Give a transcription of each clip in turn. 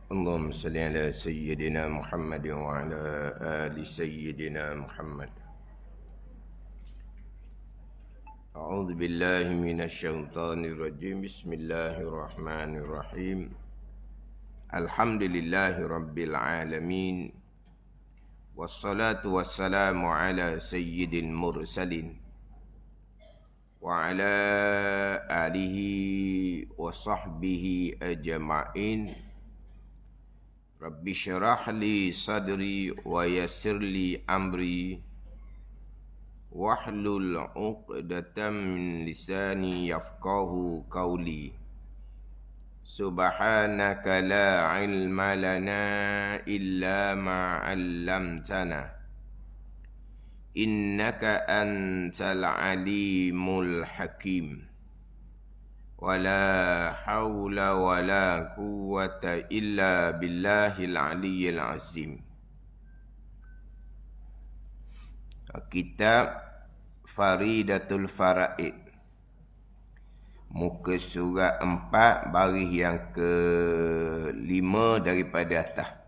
اللهم صل على سيدنا محمد وعلى آل سيدنا محمد. أعوذ بالله من الشيطان الرجيم. بسم الله الرحمن الرحيم. الحمد لله رب العالمين، والصلاة والسلام على سيد المرسلين وعلى آله وصحبه أجمعين. Rabbi syarah li sadri wa yassir li amri wahlul 'uqdatam min lisani yafqahu qawli. Subhanaka la ilma lana illa ma 'allamtana innaka antal alimul hakim. Wala hawla wala quwwata illa billahil aliyyil azim. Kitab Faridatul Faraid, muka surat 4, baris yang ke-5 daripada atas.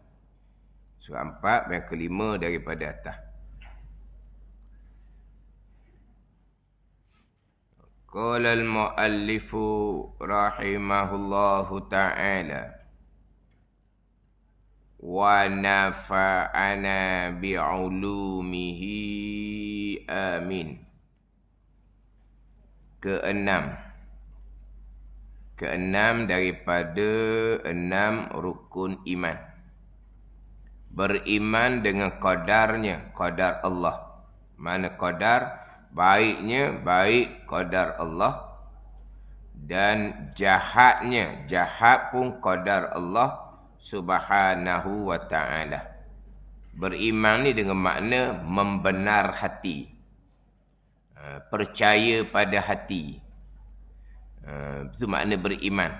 Surat 4 yang ke-5 daripada atas. Qala al-muallifu rahimahullahu ta'ala wa nafa'ana bi'ulumihi amin. Keenam daripada 6 rukun iman. Beriman dengan qadarnya, qadar Allah. Mana qadar? Baiknya baik qadar Allah, dan jahatnya jahat pun qadar Allah subhanahu wa ta'ala. Beriman ni dengan makna membenar hati, percaya pada hati. Itu makna beriman.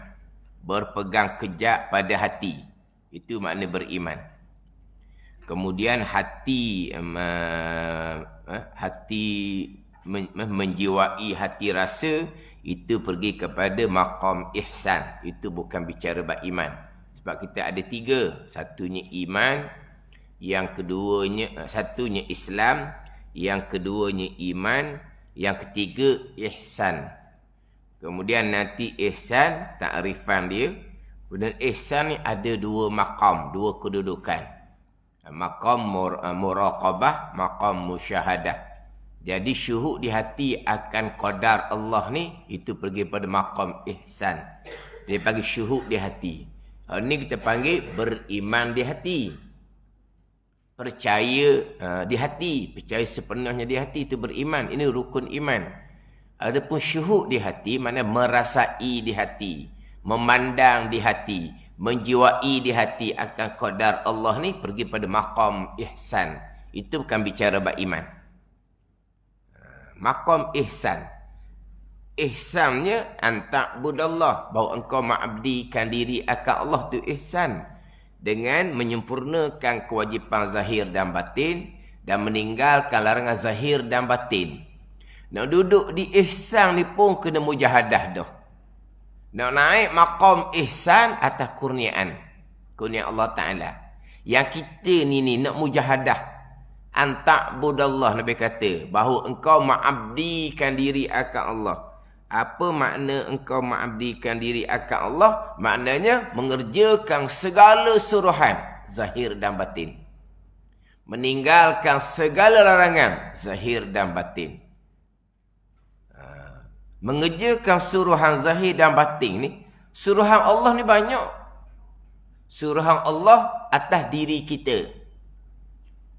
Berpegang kejak pada hati, itu makna beriman. Kemudian hati menjiwai hati rasa, itu pergi kepada maqam ihsan. Itu bukan bicara bab iman. Sebab kita ada 3. Satunya iman, yang keduanya satunya Islam, yang keduanya iman, yang ketiga ihsan. Kemudian nanti ihsan, takrifan dia. Kemudian ihsan ni ada 2 maqam, 2 kedudukan. Maqam muraqabah, maqam musyahadah. Jadi syuhud di hati akan qadar Allah ni, itu pergi pada maqam ihsan. Dia panggil syuhud di hati. Ini kita panggil beriman di hati. Percaya di hati, percaya sepenuhnya di hati, itu beriman. Ini rukun iman. Adapun syuhud di hati, maknanya merasai di hati, memandang di hati, menjiwai di hati akan qadar Allah ni, pergi pada maqam ihsan. Itu bukan bicara bab iman. Maqam ihsan. Ihsannya anta'budallah, bahawa engkau mengabdikan diri akan Allah, tu ihsan. Dengan menyempurnakan kewajipan zahir dan batin, dan meninggalkan larangan zahir dan batin. Nak duduk di ihsan ni pun kena mujahadah dah. Nak naik maqam ihsan atas kurniaan, kurniaan Allah Ta'ala. Yang kita ni nak mujahadah. Anta'budallah, Nabi kata, bahawa engkau mengabdikan diri akan Allah. Apa makna engkau mengabdikan diri akan Allah? Maknanya mengerjakan segala suruhan zahir dan batin, meninggalkan segala larangan zahir dan batin. Mengerjakan suruhan zahir dan batin ni, suruhan Allah ni banyak. Suruhan Allah atas diri kita.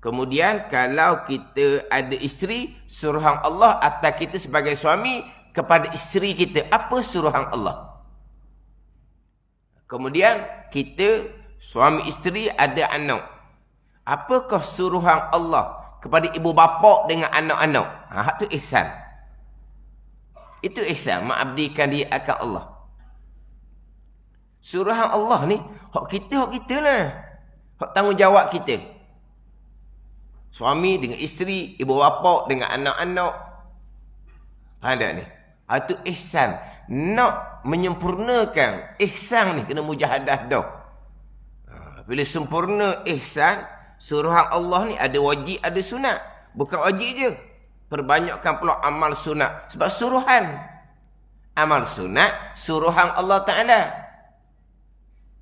Kemudian kalau kita ada isteri, suruhan Allah atas kita sebagai suami kepada isteri kita. Apa suruhan Allah? Kemudian kita suami isteri ada anak. Apakah suruhan Allah kepada ibu bapa dengan anak-anak? Itu ihsan. Itu ihsan, mengabdikan diri akan Allah. Suruhan Allah ni, hak kita lah. Hak tanggungjawab kita. Suami dengan isteri, ibu bapa dengan anak-anak. Faham tak ni? Itu ihsan. Nak menyempurnakan ihsan ni kena mujahadah dah. Bila sempurna ihsan, suruhan Allah ni ada wajib, ada sunat. Bukan wajib je. Perbanyakkan pula amal sunat. Sebab suruhan. Amal sunat, suruhan Allah Ta'ala.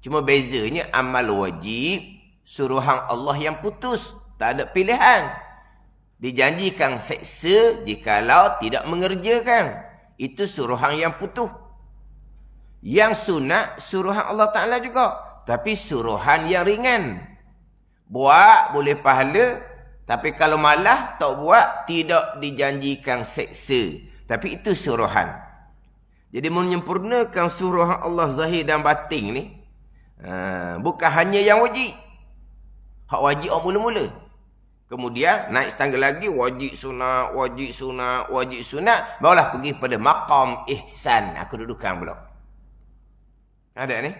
Cuma bezanya amal wajib, suruhan Allah yang putus. Tak ada pilihan. Dijanjikan seksa jikalau tidak mengerjakan. Itu suruhan yang putus. Yang sunat, suruhan Allah Ta'ala juga. Tapi suruhan yang ringan. Buat boleh pahala. Tapi kalau malah tak buat, tidak dijanjikan seksa. Tapi itu suruhan. Jadi menyempurnakan suruhan Allah zahir dan batin ni. Bukan hanya yang wajib. Hak wajib orang mula-mula. Kemudian naik setangga lagi. Wajib sunat, wajib sunat, wajib sunat. Barulah pergi pada maqam ihsan. Aku dudukkan pula. Ada ni?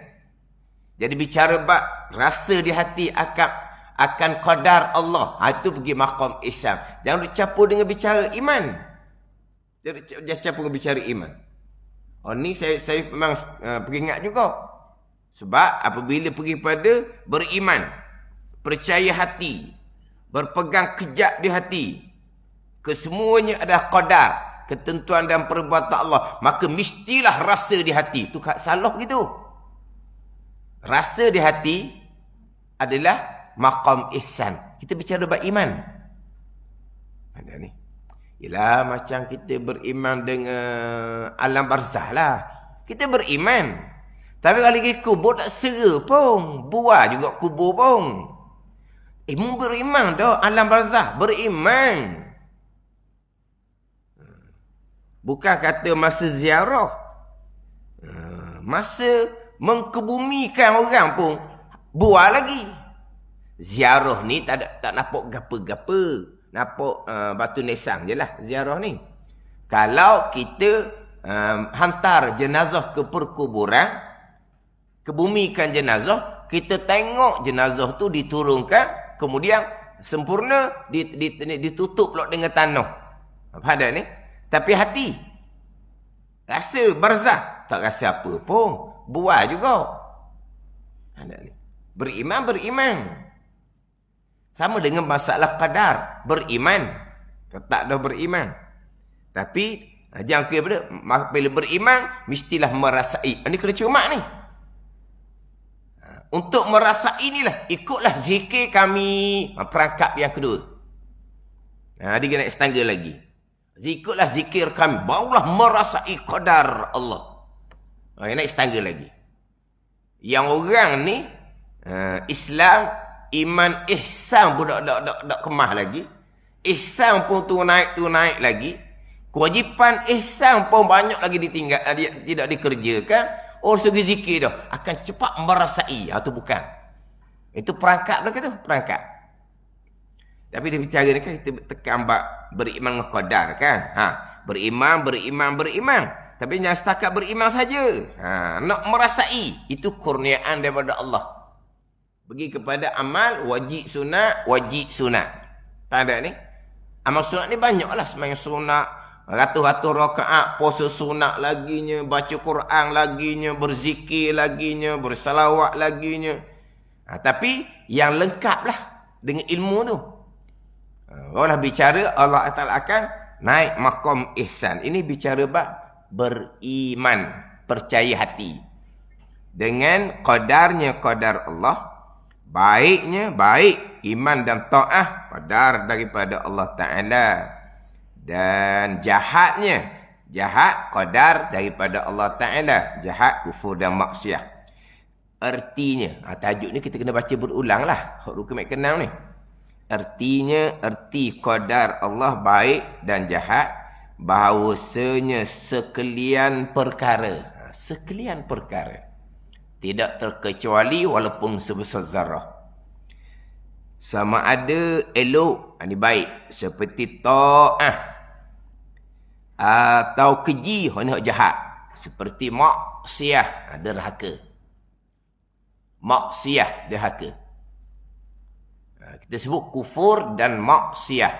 Jadi bicara bab rasa di hati akan qadar Allah. Itu pergi maqam ihsan. Jangan campur dengan bicara iman. Jangan campur dengan bicara iman. Oh ni saya memang peringat juga. Sebab apabila pergi pada beriman, percaya hati, berpegang kejap di hati, kesemuanya adalah qadar, ketentuan dan perbuatan Allah, maka mestilah rasa di hati. Itu salah gitu. Rasa di hati adalah maqam ihsan. Kita bicara bab iman. Ada ni. Ialah macam kita beriman dengan alam barzah lah. Kita beriman. Tapi kalau pergi kubur tak sera pun. Buah juga kubur pun. Beriman dah alam barzah. Beriman. Bukan kata masa ziarah. Masa mengkebumikan orang pun buat lagi. Ziarah ni tak nampak gapa-gapa. Nampak batu nesang je lah ziarah ni. Kalau kita hantar jenazah ke perkuburan, kebumikan jenazah, kita tengok jenazah tu diturunkan, kemudian sempurna ditutup pula dengan tanah. Apa ada ni? Tapi hati rasa barzah tak rasa apa pun. Buat juga. Ada ni. Beriman. Sama dengan masalah qadar. Beriman. Tak ada beriman. Tapi, jangan kira bila beriman, mestilah merasai. Ini kena cermat ni. Untuk merasai inilah, ikutlah zikir kami. Perangkap yang kedua. Dia kena naik setangga lagi. Ikutlah zikir kami. Barulah merasai qadar Allah. Naik setangga lagi. Yang orang ni, Islam, iman, ihsan pun tak kemah lagi. Ihsan pun tu naik lagi. Kewajipan ihsan pun banyak lagi ditinggal, tidak dikerjakan. Orang segi zikir dah akan cepat merasai. Itu bukan. Itu perangkap lah tu, perangkap. Tapi dia bicara ni kan kita tekan beriman dengan qadar kan. Beriman. Tapi jangan setakat beriman saja. Nak merasai. Itu kurniaan daripada Allah. Pergi kepada amal wajib sunat. Tak ada ni? Amal sunat ni banyaklah. Sembahyang sunat. Ratus-ratus rakaat. Puasa sunat laginya. Baca Quran laginya. Berzikir laginya. Bersalawat laginya. Tapi yang lengkaplah dengan ilmu tu. Barulah bicara Allah Ta'ala akan naik maqam ihsan. Ini bicara beriman, percaya hati dengan qadarnya qadar Allah, baiknya baik, iman dan taat qadar daripada Allah Ta'ala, dan jahatnya jahat qadar daripada Allah Ta'ala, jahat kufur dan maksiat. Artinya, tajuk ni kita kena baca berulang lah, rukun mek kenal ni. Artinya, erti qadar Allah baik dan jahat, bahawasanya sekalian perkara. Sekalian perkara. Tidak terkecuali walaupun sebesar zarah. Sama ada elok, ini baik. Seperti ta'ah. Atau keji, ini jahat. Seperti maksiat, derhaka. Maksiat, derhaka. Kita sebut kufur dan maksiat.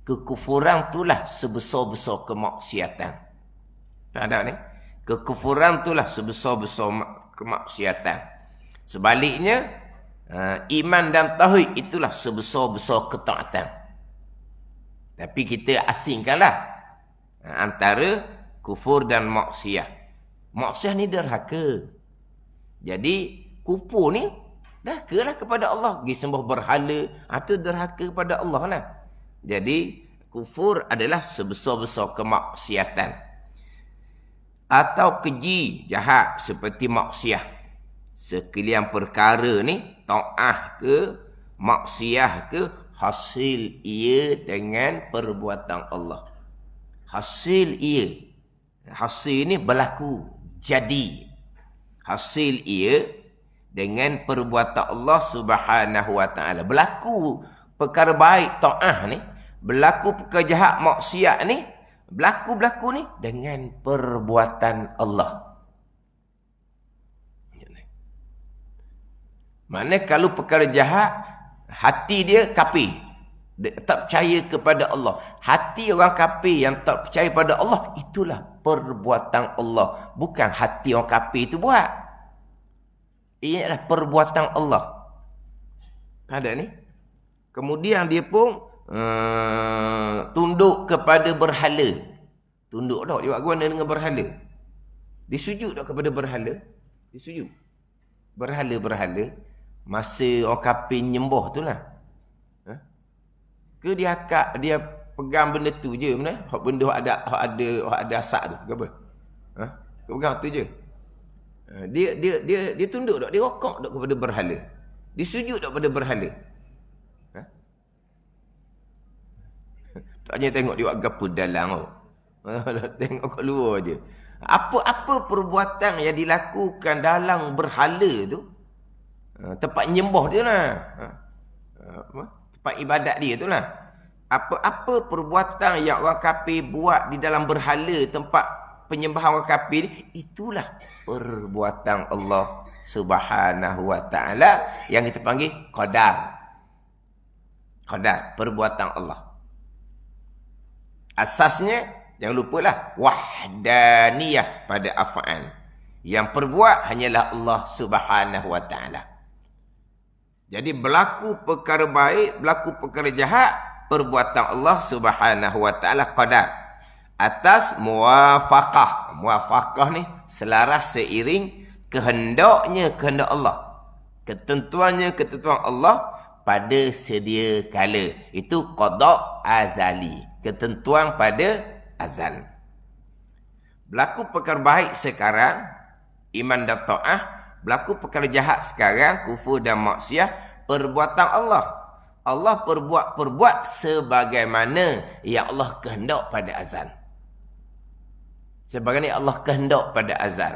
Kekufuran itulah sebesar-besar kemaksiatan. Ada ni? Kekufuran itulah sebesar-besar kemaksiatan. Sebaliknya, Iman dan tauhid itulah sebesar-besar ketaatan. Tapi kita asingkanlah antara kufur dan maksiat. Maksiat ni derhaka. Jadi kufur ni derhakalah kepada Allah. Pergi sembah berhala, itu derhaka kepada Allah lah. Jadi kufur adalah sebesar-besar kemaksiatan. Atau keji, jahat seperti maksiat. Sekalian perkara ni, ta'ah ke, maksiat ke, hasil ia dengan perbuatan Allah. Hasil ia. Hasil ni berlaku, jadi. Hasil ia dengan perbuatan Allah Subhanahu wa ta'ala. Berlaku perkara baik ta'ah ni, berlaku perkara jahat maksiat ni, berlaku ni dengan perbuatan Allah. Mana kalau perkara jahat, hati dia kafir. Dia tak percaya kepada Allah. Hati orang kafir yang tak percaya pada Allah, itulah perbuatan Allah. Bukan hati orang kafir itu buat. Ia adalah perbuatan Allah. Ada ni. Kemudian dia pun tunduk kepada berhala. Tunduk tak? Dia buat guna dengan berhala. Disujud tak kepada berhala? Disujud. Berhala-berhala. Masa orang kafir nyembah tu lah. Ke dia akak, dia pegang benda tu je, mana? Benda hak ada asap tu, ke apa? Dia pegang tu je. Dia tunduk tak? Dia rokok tak kepada berhala? Disujud tak kepada berhala? Tak hanya tengok dia buat gapo dalam tu. Tengok kat luar je. Apa perbuatan yang dilakukan dalam berhala tu, tempat nyembah dia lah. Tempat ibadat dia tu lah. Apa perbuatan yang orang kafir buat di dalam berhala, tempat penyembahan orang kafir, itulah perbuatan Allah Subhanahu wa ta'ala yang kita panggil qadar. Qadar, perbuatan Allah. Asasnya, jangan lupalah, wahdaniyah pada af'al. Yang perbuat hanyalah Allah Subhanahu wa ta'ala. Jadi berlaku perkara baik, berlaku perkara jahat, perbuatan Allah Subhanahu wa ta'ala qadar. Atas muwafaqah. Muwafaqah ni selaras seiring kehendak Allah. Ketentuannya ketentuan Allah pada sedia kala. Itu qada azali. Ketentuan pada azal. Berlaku perkara baik sekarang, iman dan ta'ah. Berlaku perkara jahat sekarang, kufur dan maksiat, perbuatan Allah. Allah perbuat sebagaimana yang Allah kehendak pada azal. Sebagaimana Allah kehendak pada azal.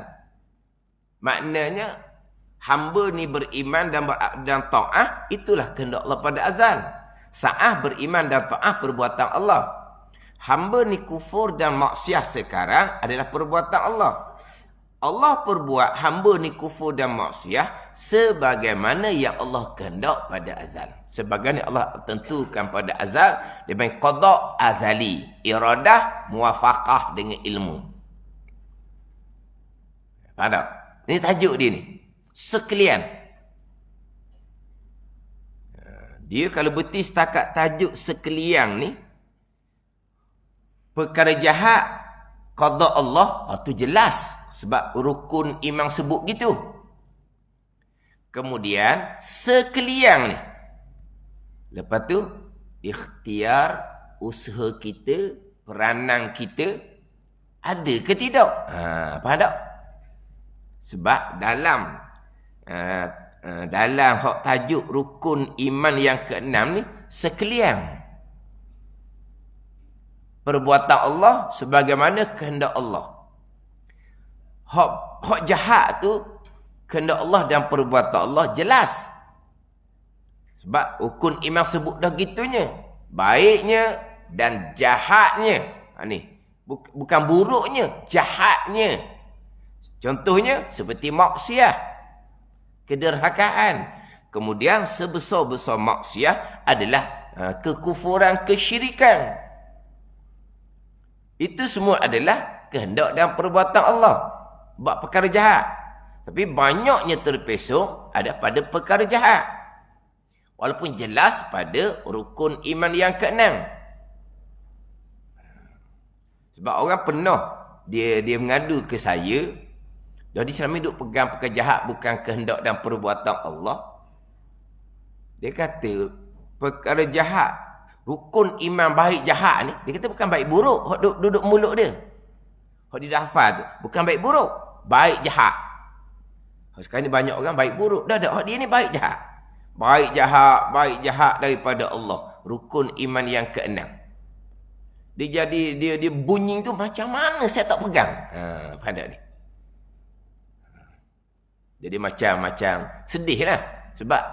Maknanya, hamba ni beriman dan ta'ah, itulah kehendak Allah pada azal. Sa'ah beriman dan ta'ah perbuatan Allah. Hamba ni kufur dan maksiat sekarang adalah perbuatan Allah. Allah perbuat hamba ni kufur dan maksiat sebagaimana yang Allah kehendak pada azal. Sebagaimana Allah tentukan pada azal, dia panggil qada azali. Iradah muwafaqah dengan ilmu. Faham tak? Ini tajuk dia ni. Sekalian. Dia kalau berhenti setakat tajuk sekalian ni, perkara jahat, qada Allah, itu jelas. Sebab rukun iman sebut gitu. Kemudian, sekalian ni. Lepas tu, ikhtiar, usaha kita, peranan kita, ada ke tidak? Faham tak? Sebab dalam hak tajuk rukun iman yang ke-6 ni, sekalian. Perbuatan Allah sebagaimana kehendak Allah. Hak jahat tu kehendak Allah dan perbuatan Allah jelas. Sebab rukun iman sebut dah gitunya. Baiknya dan jahatnya. Ni bukan buruknya, jahatnya. Contohnya seperti maksiat, kederhakaan. Kemudian sebesar-besar maksiat adalah kekufuran, kesyirikan. Itu semua adalah kehendak dan perbuatan Allah. Buat perkara jahat. Tapi banyaknya terpesong ada pada perkara jahat. Walaupun jelas pada rukun iman yang keenam. Sebab orang pernah dia mengadu ke saya, jadi selama duk pegang perkara jahat bukan kehendak dan perbuatan Allah. Dia kata perkara jahat, rukun iman baik jahat ni, dia kata bukan baik buruk, hak duduk mulut dia. Hak dia dah hafal tu, bukan baik buruk, baik jahat. Sekarang ni banyak orang baik buruk, dah hak dia ni baik jahat. Baik jahat daripada Allah. Rukun iman yang keenam. Dia jadi dia bunyi tu macam mana saya tak pegang. Faham tak ni? Jadi macam sedih lah. Sebab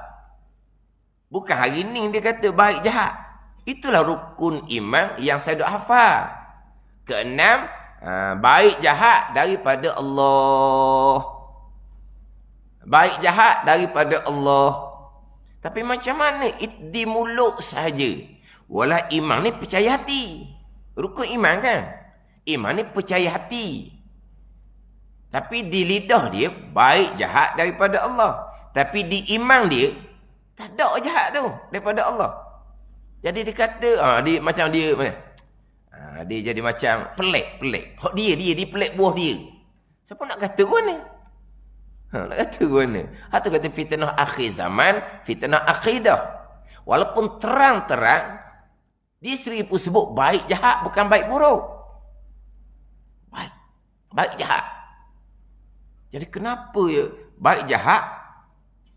bukan hari ni dia kata baik jahat. Itulah rukun iman yang saya duk hafal. Keenam, baik jahat daripada Allah. Baik jahat daripada Allah. Tapi macam mana? Di mulut sahaja. Walau iman ni percaya hati. Rukun iman kan? Iman ni percaya hati. Tapi di lidah dia, baik jahat daripada Allah. Tapi di iman dia, tak ada jahat tu daripada Allah. Jadi dia kata, dia macam dia mana? Dia jadi macam pelik. Hak dia pelik buah dia. Siapa nak kata kau ni? Nak kata mana? Atau kata fitnah akhir zaman, fitnah akidah. Walaupun terang-terang, dia sendiri pun sebut baik jahat, bukan baik buruk. Baik jahat. Jadi kenapa ya baik jahat?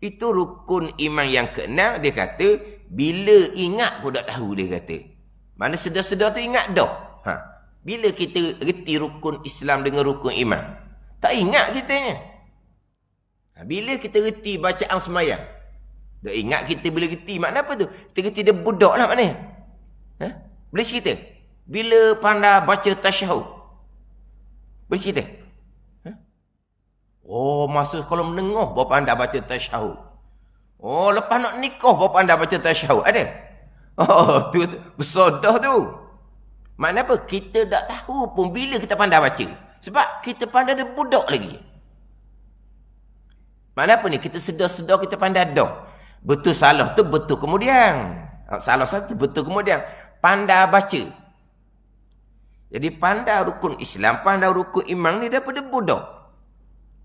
Itu rukun iman yang keenam. Dia kata, bila ingat pun tak tahu, dia kata. Mana sedar-sedar tu ingat dah. Bila kita reti rukun Islam dengan rukun iman? Tak ingat kitanya. Bila kita reti bacaan semayang, dah ingat kita bila reti, makna apa tu? Kita reti dia budak lah maknanya. Boleh cerita? Bila pandai baca tasyahud, boleh cerita? Oh, masa sekolah menengah baru pandai baca tasyahud. Oh, lepas nak nikah baru pandai baca tasyahud. Ada? Oh, tu besar dah tu. Makna apa? Kita tak tahu pun bila kita pandai baca. Sebab kita pandai dia budak lagi. Makna apa ni? Kita sedar-sedar kita pandai dah. Betul salah tu betul kemudian. Salah satu betul kemudian. Pandai baca. Jadi pandai rukun Islam, pandai rukun iman ni daripada budak.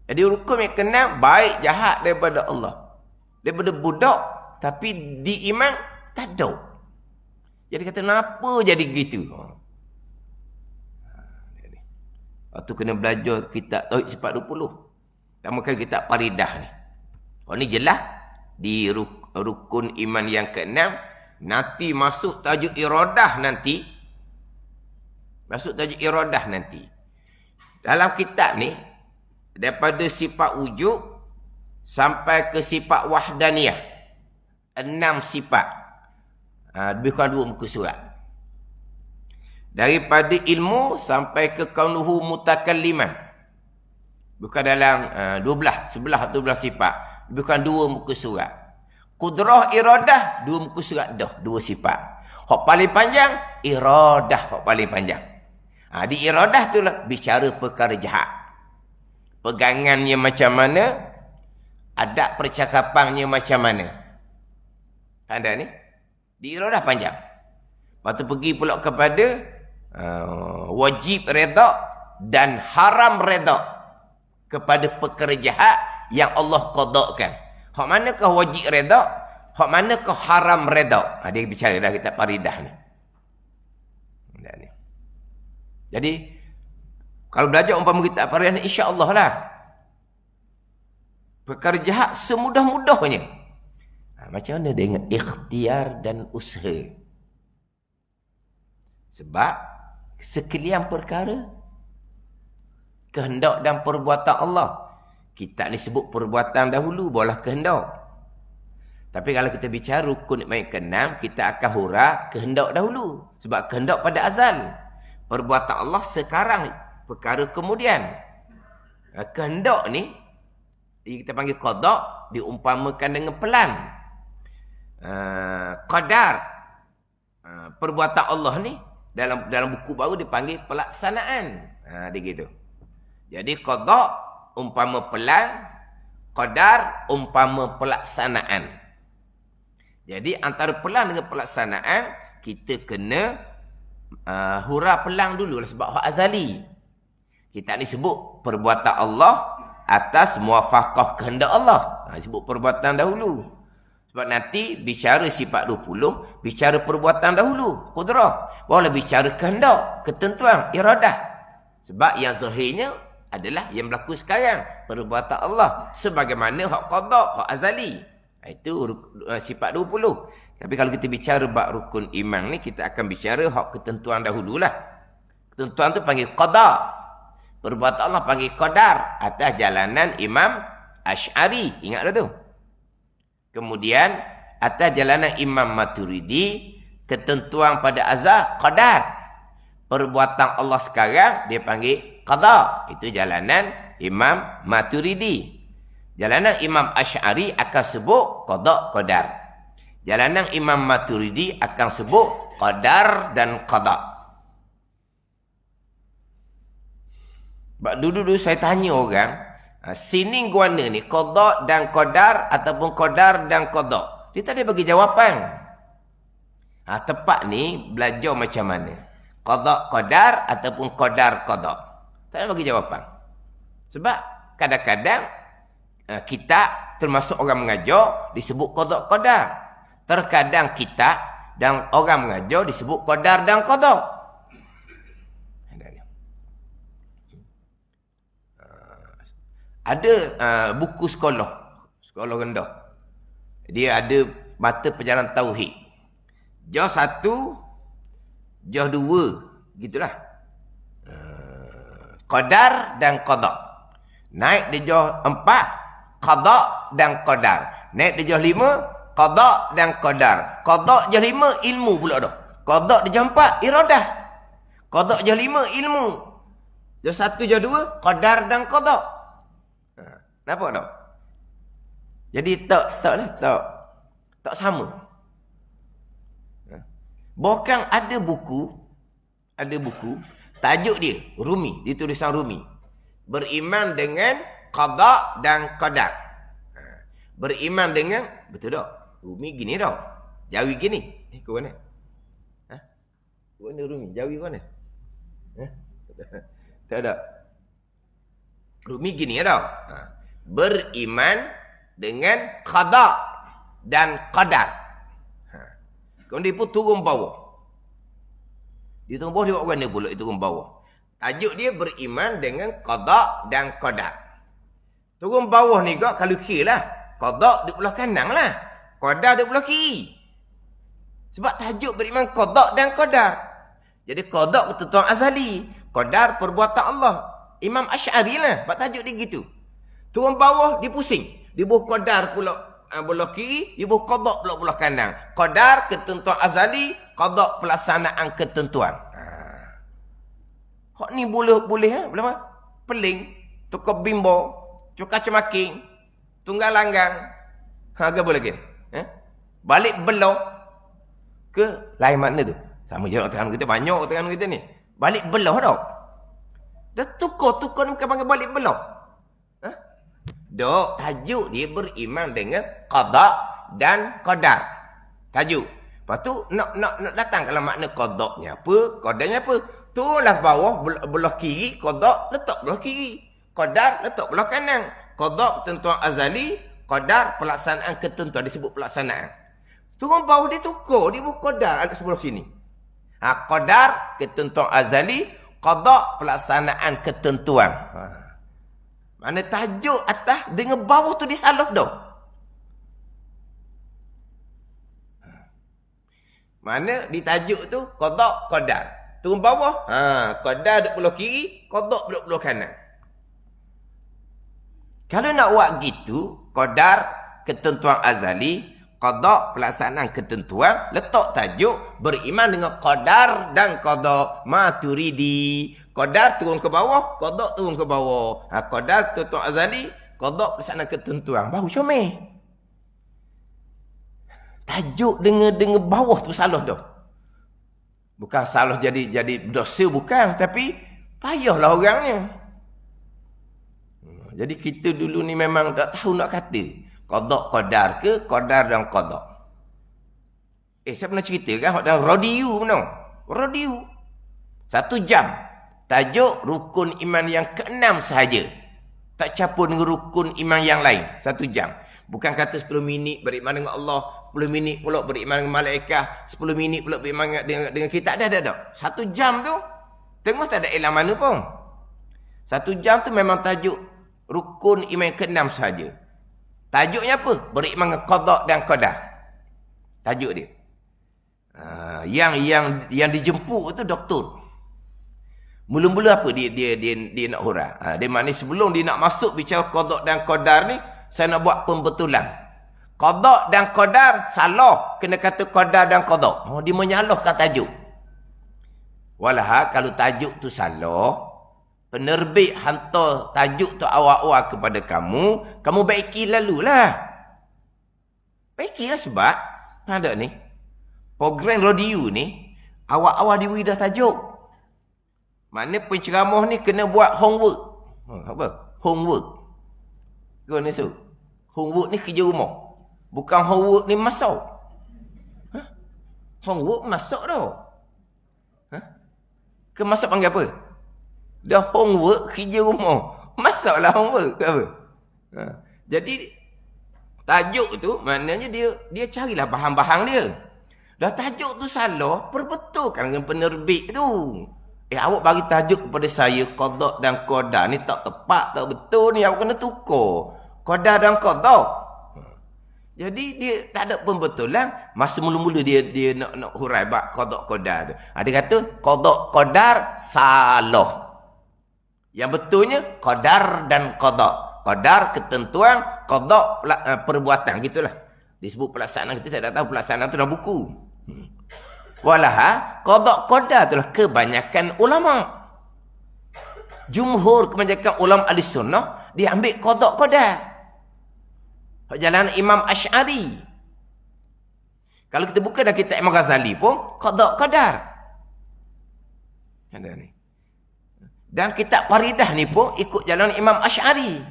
Jadi rukun yang kena baik jahat daripada Allah. Daripada budak, tapi di iman tak ada. Jadi kata kenapa jadi begitu? Waktu kena belajar kitab Tauhid Sifat 20. Pertama kali kitab Faridah ni. Ni jelas di rukun iman yang keenam. Nanti masuk tajuk iradah nanti. Dalam kitab ni, daripada sifat wujud sampai ke sifat wahdaniyah. 6 sifat. Lebih kurang 2 muka surat. Daripada ilmu sampai ke kaunuhu mutakalliman. Bukan dalam 11 sifat. Lebih kurang 2 muka surat. Kudrah iradah, 2 muka surat dah. 2 sifat. Hak paling panjang, iradah hak paling panjang. Di iradah tu lah bicara perkara jahat. Pegangannya macam mana, adab percakapannya macam mana. Anda ni? Di iradah panjang. Lepas tu pergi pula kepada wajib reda dan haram reda kepada perkara jahat yang Allah qadakkan. Hak manakah wajib reda? Hak manakah haram reda? Dia bicara dah kitab Faridah ni. Jadi kalau belajar umpama kitab Faridah ni, insya-Allah lah. Perkara jahat semudah-mudahnya. Macam mana dengan ikhtiar dan usaha? Sebab sekalian perkara kehendak dan perbuatan Allah. Kitab ni sebut perbuatan dahulu, barulah kehendak. Tapi kalau kita bicara rukun iman ke-6, kita akan hurah kehendak dahulu. Sebab kehendak pada azal. Perbuatan Allah sekarang, perkara kemudian. Kehendak ni, kita panggil qada, diumpamakan dengan pelan. Qadar, perbuatan Allah ni, dalam buku baru dipanggil pelaksanaan. Dia gitu. Jadi qada umpama pelan, qadar umpama pelaksanaan. Jadi antara pelang dengan pelaksanaan, kita kena hura pelang dulu lah, sebab hak azali. Kita ni sebut perbuatan Allah atas muwafaqah kehendak Allah. Sebut perbuatan dahulu. Sebab nanti bicara sifat 20, bicara perbuatan dahulu, qudrah. Barulah bicara kehendak, ketentuan, iradah. Sebab yang zahirnya adalah yang berlaku sekarang, perbuatan Allah. Sebagaimana hak qada, hak azali. Itu sifat 20. Tapi kalau kita bicara bab rukun iman ni, kita akan bicara hak ketentuan dahululah. Ketentuan tu panggil qada. Perbuatan Allah panggil qadar, atas jalanan Imam Asy'ari. Ingat dah tu. Kemudian atas jalanan Imam Maturidi, ketentuan pada azab qadar. Perbuatan Allah sekarang dia panggil qada. Itu jalanan Imam Maturidi. Jalanan Imam Asy'ari akan sebut qada qadar. Jalanan Imam Maturidi akan sebut qadar dan qada. Sebab dulu saya tanya orang, sini guana ni qada dan qadar ataupun qadar dan qada. Dia tak ada bagi jawapan. Tepat ni belajar macam mana? Qada qadar ataupun qadar qada. Tak ada bagi jawapan. Sebab kadang-kadang kita termasuk orang mengajar disebut qada qadar. Terkadang kita dan orang mengajar disebut qadar dan qada. Ada buku sekolah rendah. Dia ada mata pelajaran tauhid. Juz 1, juz 2, gitulah. Qadar dan qada. Naik di juz 4, qada dan qadar. Naik di juz 5, qada dan qadar. Qada juz 5 ilmu pula dah. Qada di juz 4 iradah. Qada juz 5 ilmu. Juz 1, juz 2 qadar dan qada. Nampak tak? Jadi tak sama. Bahkan ada buku tajuk dia Rumi, ditulisan Rumi. Beriman dengan qada dan qadar. Beriman dengan, betul tak? Rumi gini tau. Jawi gini. Kau mana? Kau mana Rumi? Jawi kau mana? Tak ada. Rumi gini tau. Beriman dengan qada dan qadar. Kemudian pun turun bawah. Dia turun bawah, dia buat warna pula, dia turun bawah. Tajuk dia beriman dengan qada dan qadar. Turun bawah ni kau kalau kira lah. Qada di belah kanan lah. Qadar di belah kiri. Sebab tajuk beriman qada dan qadar. Jadi qada ketentuan azali. Qadar perbuatan Allah. Imam Asy'ari lah. Sebab tajuk dia gitu. Turun bawah, dia pusing. Dia buh qadar pula belah kiri, dia buh qada pula belah kanan. Qadar ketentuan azali, qada pelaksanaan ketentuan. Hak ni boleh apa? Peling, tukar bimbo, cukar cemaking, tunggal langgang. Apa lagi? Balik belah ke lain makna tu. Sama je orang kita, banyak orang kita ni. Balik belah tau. Dah tukar ni bukan panggil balik belah. Dok, tajuk dia beriman dengan qada dan qadar. Tajuk. Lepas tu nak datang kalau makna qadanya apa, qadarnya apa. Turunlah bawah belah kiri, qada letak belah kiri. Qadar letak belah kanan. Qada ketentuan azali, qadar pelaksanaan ketentuan, disebut pelaksanaan. Turun bawah dia tukar, dia bukan qadar ada sebelah sini. Qadar ketentuan azali, qada pelaksanaan ketentuan. Mana tajuk atas dengan bawah tu disalah dah. Mana di tajuk tu qada qadar. Turun bawah, qadar duk belah kiri, qada duk belah kanan. Kalau nak buat gitu, qadar ketentuan azali, qada pelaksanaan ketentuan, letak tajuk beriman dengan qadar dan qada. Maturidi. Qadar turun ke bawah, qada turun ke bawah. Qadar ketentuan azali, qada pelaksanaan ketentuan. Baru comel. Tajuk dengan bawah tu salah dah. Bukan salah jadi dosa bukan, tapi payahlah orangnya. Jadi kita dulu ni memang tak tahu nak kata qada qadar ke qadar dan qada. Saya pernah cerita kan, hak dalam Rodiu benar. Rodiu. 1 jam. Tajuk rukun iman yang ke-6 sahaja. Tak campur dengan rukun iman yang lain. 1 jam. Bukan kata 10 minit beriman dengan Allah, 10 minit pula beriman dengan malaikat, 10 minit pula beriman dengan kita. Ada. 1 jam tu, tengok tak ada ilang mana pun. 1 jam tu memang tajuk rukun iman yang ke-6 sahaja. Tajuknya apa? Beriman dengan qada dan qadar. Tajuk dia. Yang dijemput tu doktor. Mula-mula apa dia nak hurah. Dia maknanya sebelum dia nak masuk bicara qada dan qadar ni, saya nak buat pembetulan. Qada dan qadar salah. Kena kata qadar dan qada. Dia menyalahkan tajuk. Walah kalau tajuk tu salah, penerbit hantar tajuk tu awal-awal kepada kamu baiki lalulah. Baikilah sebab ada ni. Program radio ni awal-awal diberi dah tajuk. Mana penceramah ni kena buat homework. Apa? Homework. Kau ni so. Homework ni kerja rumah. Bukan homework ni masak. Homework masak dah. Ke masak panggil apa? Dah homework kerja rumah. Masaklah homework ke apa? Jadi tajuk tu maknanya dia carilah bahan-bahan dia. Dah tajuk tu salah, perbetulkan dengan penerbit tu. Awak bagi tajuk kepada saya qada dan qadar ni tak tepat, tak betul ni, awak kena tukar. Qadar dan qada. Jadi dia tak ada pembetulan. Masa mula-mula dia nak hurai bab qada qadar tu. Dia kata qada qadar salah. Yang betulnya qadar dan qada. Qadar ketentuan, qada perbuatan, gitulah. Disebut pelaksanaan, kita tak tahu pelaksanaan tu dalam buku. Walah qada qadar itulah kebanyakan ulama. Jumhur kebanyakan ulama ahli sunnah dia ambil qada qadar. Jalan Imam Asy'ari. Kalau kita buka dalam kitab Imam Ghazali pun qada qadar. Ada ni. Dan kitab Faridah ni pun ikut jalan Imam Asy'ari.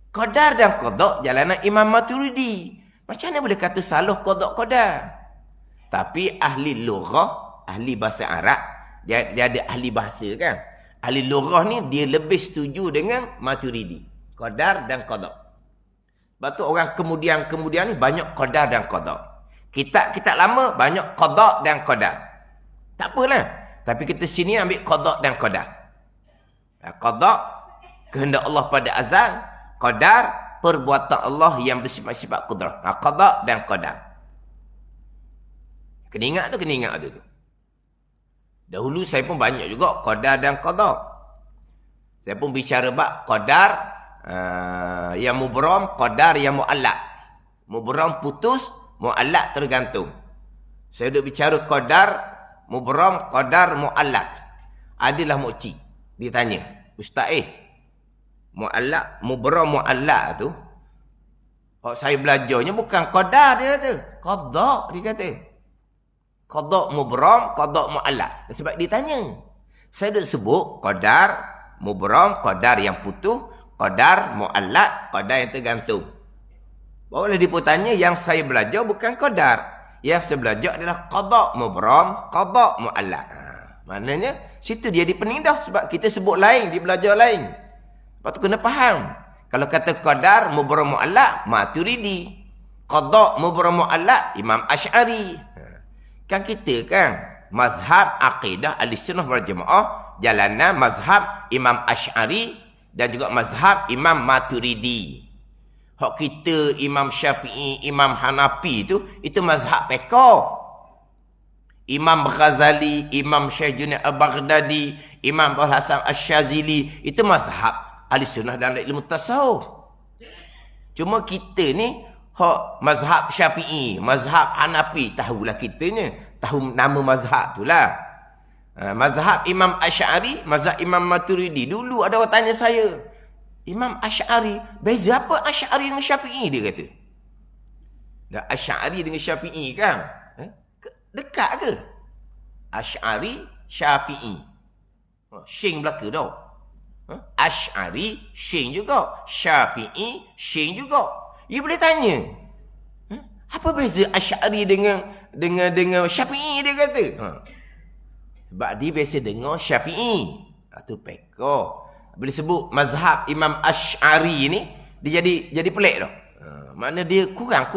Qadar dan qada jalanan Imam Maturidi. Macam mana boleh kata salah qada qadar? Tapi ahli lughah, ahli bahasa Arab, dia ada ahli bahasa kan. Ahli lughah ni dia lebih setuju dengan Maturidi. Qadar dan qada. Sebab tu orang kemudian ni banyak qadar dan qada. Kitab lama banyak qada dan qadar. Tak apalah. Tapi kita sini ambil qada dan qadar. Qada kehendak Allah pada azal, qadar perbuatan Allah yang bersifat-sifat qudrah. Qada dan qadar. Kena ingat tu. Dahulu saya pun banyak juga qadar dan qada. Saya pun bicara bab qadar yang mubram, qadar yang muallaq. Mubram putus, muallaq tergantung. Saya duk bicara qadar mubram, qadar muallaq. Adalah mukcik. Dia tanya, "Ustaz muallaq, mubram muallaq tu, saya belajarnya bukan qadar," dia kata. Qada dia kata. Qada mubram, qada muallaq. Sebab dia tanya. Saya dah sebut qadar mubram, qadar yang putus, qadar muallaq, qadar yang tergantung. Barulah dia pun tanya, yang saya belajar bukan qadar. Yang saya belajar adalah qada mubram, qada muallaq. Maknanya situ dia dipenindah sebab kita sebut lain, dia belajar lain. Lepas tu kena faham. Kalau kata qadar mubram muallaq, Maturidi. Qada mubram muallaq, Imam Asy'ari. Kan kita kan mazhab akidah Ahlussunnah wal Jamaah jalanan mazhab Imam Asy'ari dan juga mazhab Imam Maturidi. Hak kita Imam Syafi'i, Imam Hanafi itu mazhab fiqh. Imam Ghazali, Imam Syekh Junaid Al-Baghdadi, Imam Abdul Hasan Asy-Syadzili, itu mazhab Ahlussunnah dan ilmu tasawuf. Cuma kita ni hak mazhab Syafi'i, mazhab Hanafi, tahulah kitanya, tahu nama mazhab itulah. Mazhab Imam Asy'ari, mazhab Imam Maturidi. Dulu ada orang tanya saya, Imam Asy'ari, beza apa Asy'ari dengan Syafi'i, dia kata. Dah Asy'ari dengan Syafi'i kan? Dekat ke? Asy'ari, Syafi'i. Shin belaka dah. Asy'ari, shin juga. Syafi'i, shin juga. Dia boleh tanya. Apa beza Asy'ari dengan Syafi'i dia kata? Sebab dia biasa dengar Syafi'i. Itu pekor. Bila sebut mazhab Imam Asy'ari ni, dia jadi pelik dah. Makna dia kurang.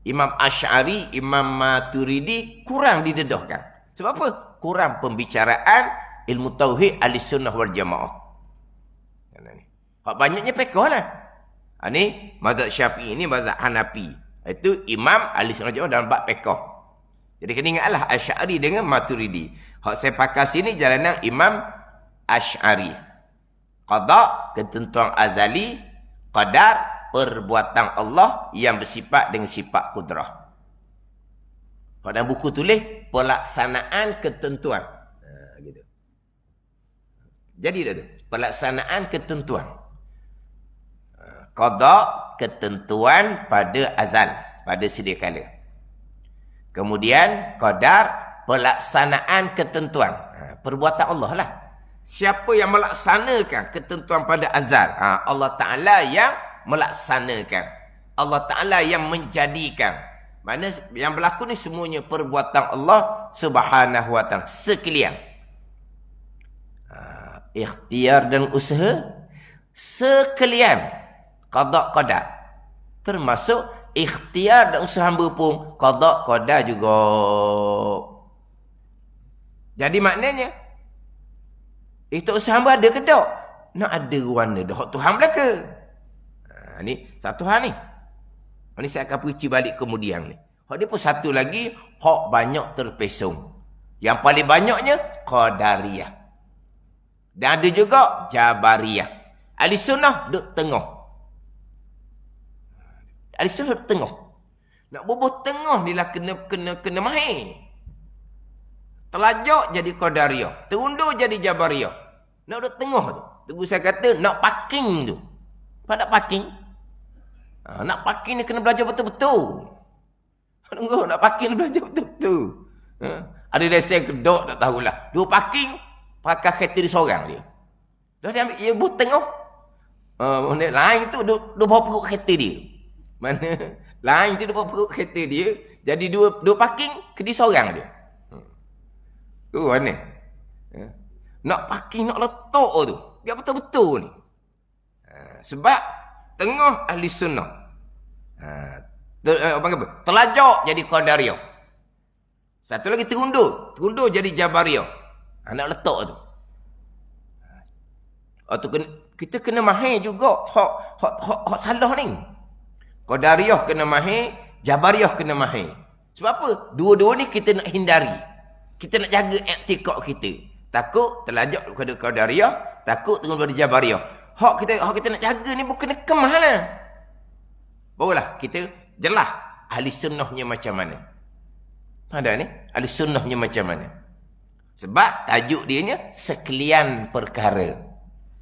Imam Asy'ari, Imam Maturidi kurang didedahkan. Sebab apa? Kurang pembicaraan ilmu tauhid ahli sunnah wal jamaah. Hak banyaknya pekor lah. Ni mazhab Syafi'i, ni mazhab Hanafi. Itu imam ahli sunnah wal jamaah dalam bab pekor. Jadi kena ingatlah Asy'ari dengan Maturidi. Hak saya pakai sini jalanan Imam Asy'ari. Qada, ketentuan azali. Qadar, perbuatan Allah yang bersifat dengan sifat kudrah. Pada buku tulis pelaksanaan ketentuan. Gitu. Jadi dah tu, pelaksanaan ketentuan. Qada, ketentuan pada azal, pada sedia kala. Kemudian qadar, pelaksanaan ketentuan. Perbuatan Allah lah. Siapa yang melaksanakan ketentuan pada azal? Allah Ta'ala yang melaksanakan. Allah Ta'ala yang menjadikan. Mana yang berlaku ni semuanya perbuatan Allah Subhanahu Wa Ta'ala sekalian. Ikhtiar dan usaha sekalian. Qada qadar. Termasuk ikhtiar dan usaha hamba pun qada qadar juga. Jadi maknanya itu usaha hamba ada ke tak? Nak ada warna dah Tuhan belaka. Ni satu hal ni. Ini saya akan perici balik kemudian ni. Hak dia pun satu lagi, hak banyak terpesong. Yang paling banyaknya Qadariyah. Dan ada juga Jabariyah. Ahli sunnah duduk tengah. Ahli sunnah duduk tengah. Nak bubuh tengah ni lah kena mahir. Telajak jadi Qadariyah. Terundur jadi Jabariyah. Nak duduk tengah tu. Tunggu saya kata, nak parking tu. Pada parking. Nak parking ni kena belajar betul-betul. Tunggu, nak parking belajar betul-betul. Ada lesen kedok, tak tahulah. Dua parking, pakai kereta dia seorang dia. Dah dia ambil, dia buat tengah. Lain tu, dia bawa perut kereta dia. Mana? Lain tu, dia bawa perut kereta dia. Jadi dua parking, ke dia seorang dia. Tu mana? Nak parking, nak letak tu. Biar betul-betul ni. Sebab, tengah ahli sunnah. Telajak jadi Qadariyah. Satu lagi terundur jadi Jabariyah. Nak letak tu. Kita kena mahir juga hak salah ni. Qadariyah kena mahir, Jabariyah kena mahir. Sebab apa? Dua-dua ni kita nak hindari. Kita nak jaga i'tikad kita. Takut terlajak kepada Qadariyah, takut terundur pada Jabariyah. Hak kita nak jaga ni bukan kemah lah. Barulah kita jelas ahli sunnahnya macam mana. Ada ni? Ahli sunnahnya macam mana. Sebab tajuk dia nya sekalian perkara.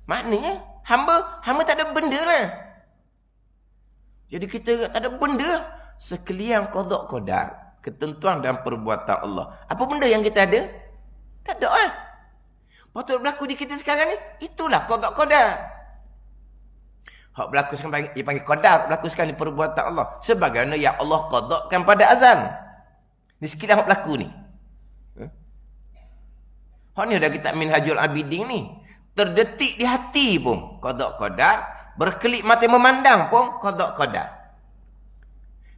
Maknanya hamba tak ada benda lah. Jadi kita tak ada benda. Sekalian qada qadar. Ketentuan dan perbuatan Allah. Apa benda yang kita ada? Tak ada lah. Patut berlaku di kita sekarang ni. Itulah qada qadar. Hak berlaku sekarang dia panggil qadar, berlaku sekarang ni perbuatan Allah. Sebagaimana yang Allah qadakkan pada azal. Ni sekilas hak berlaku ni. Hak ni ada kitab Minhajul Abidin ni. Terdetik di hati pun qada qadar, berkelip mata memandang pun qada qadar.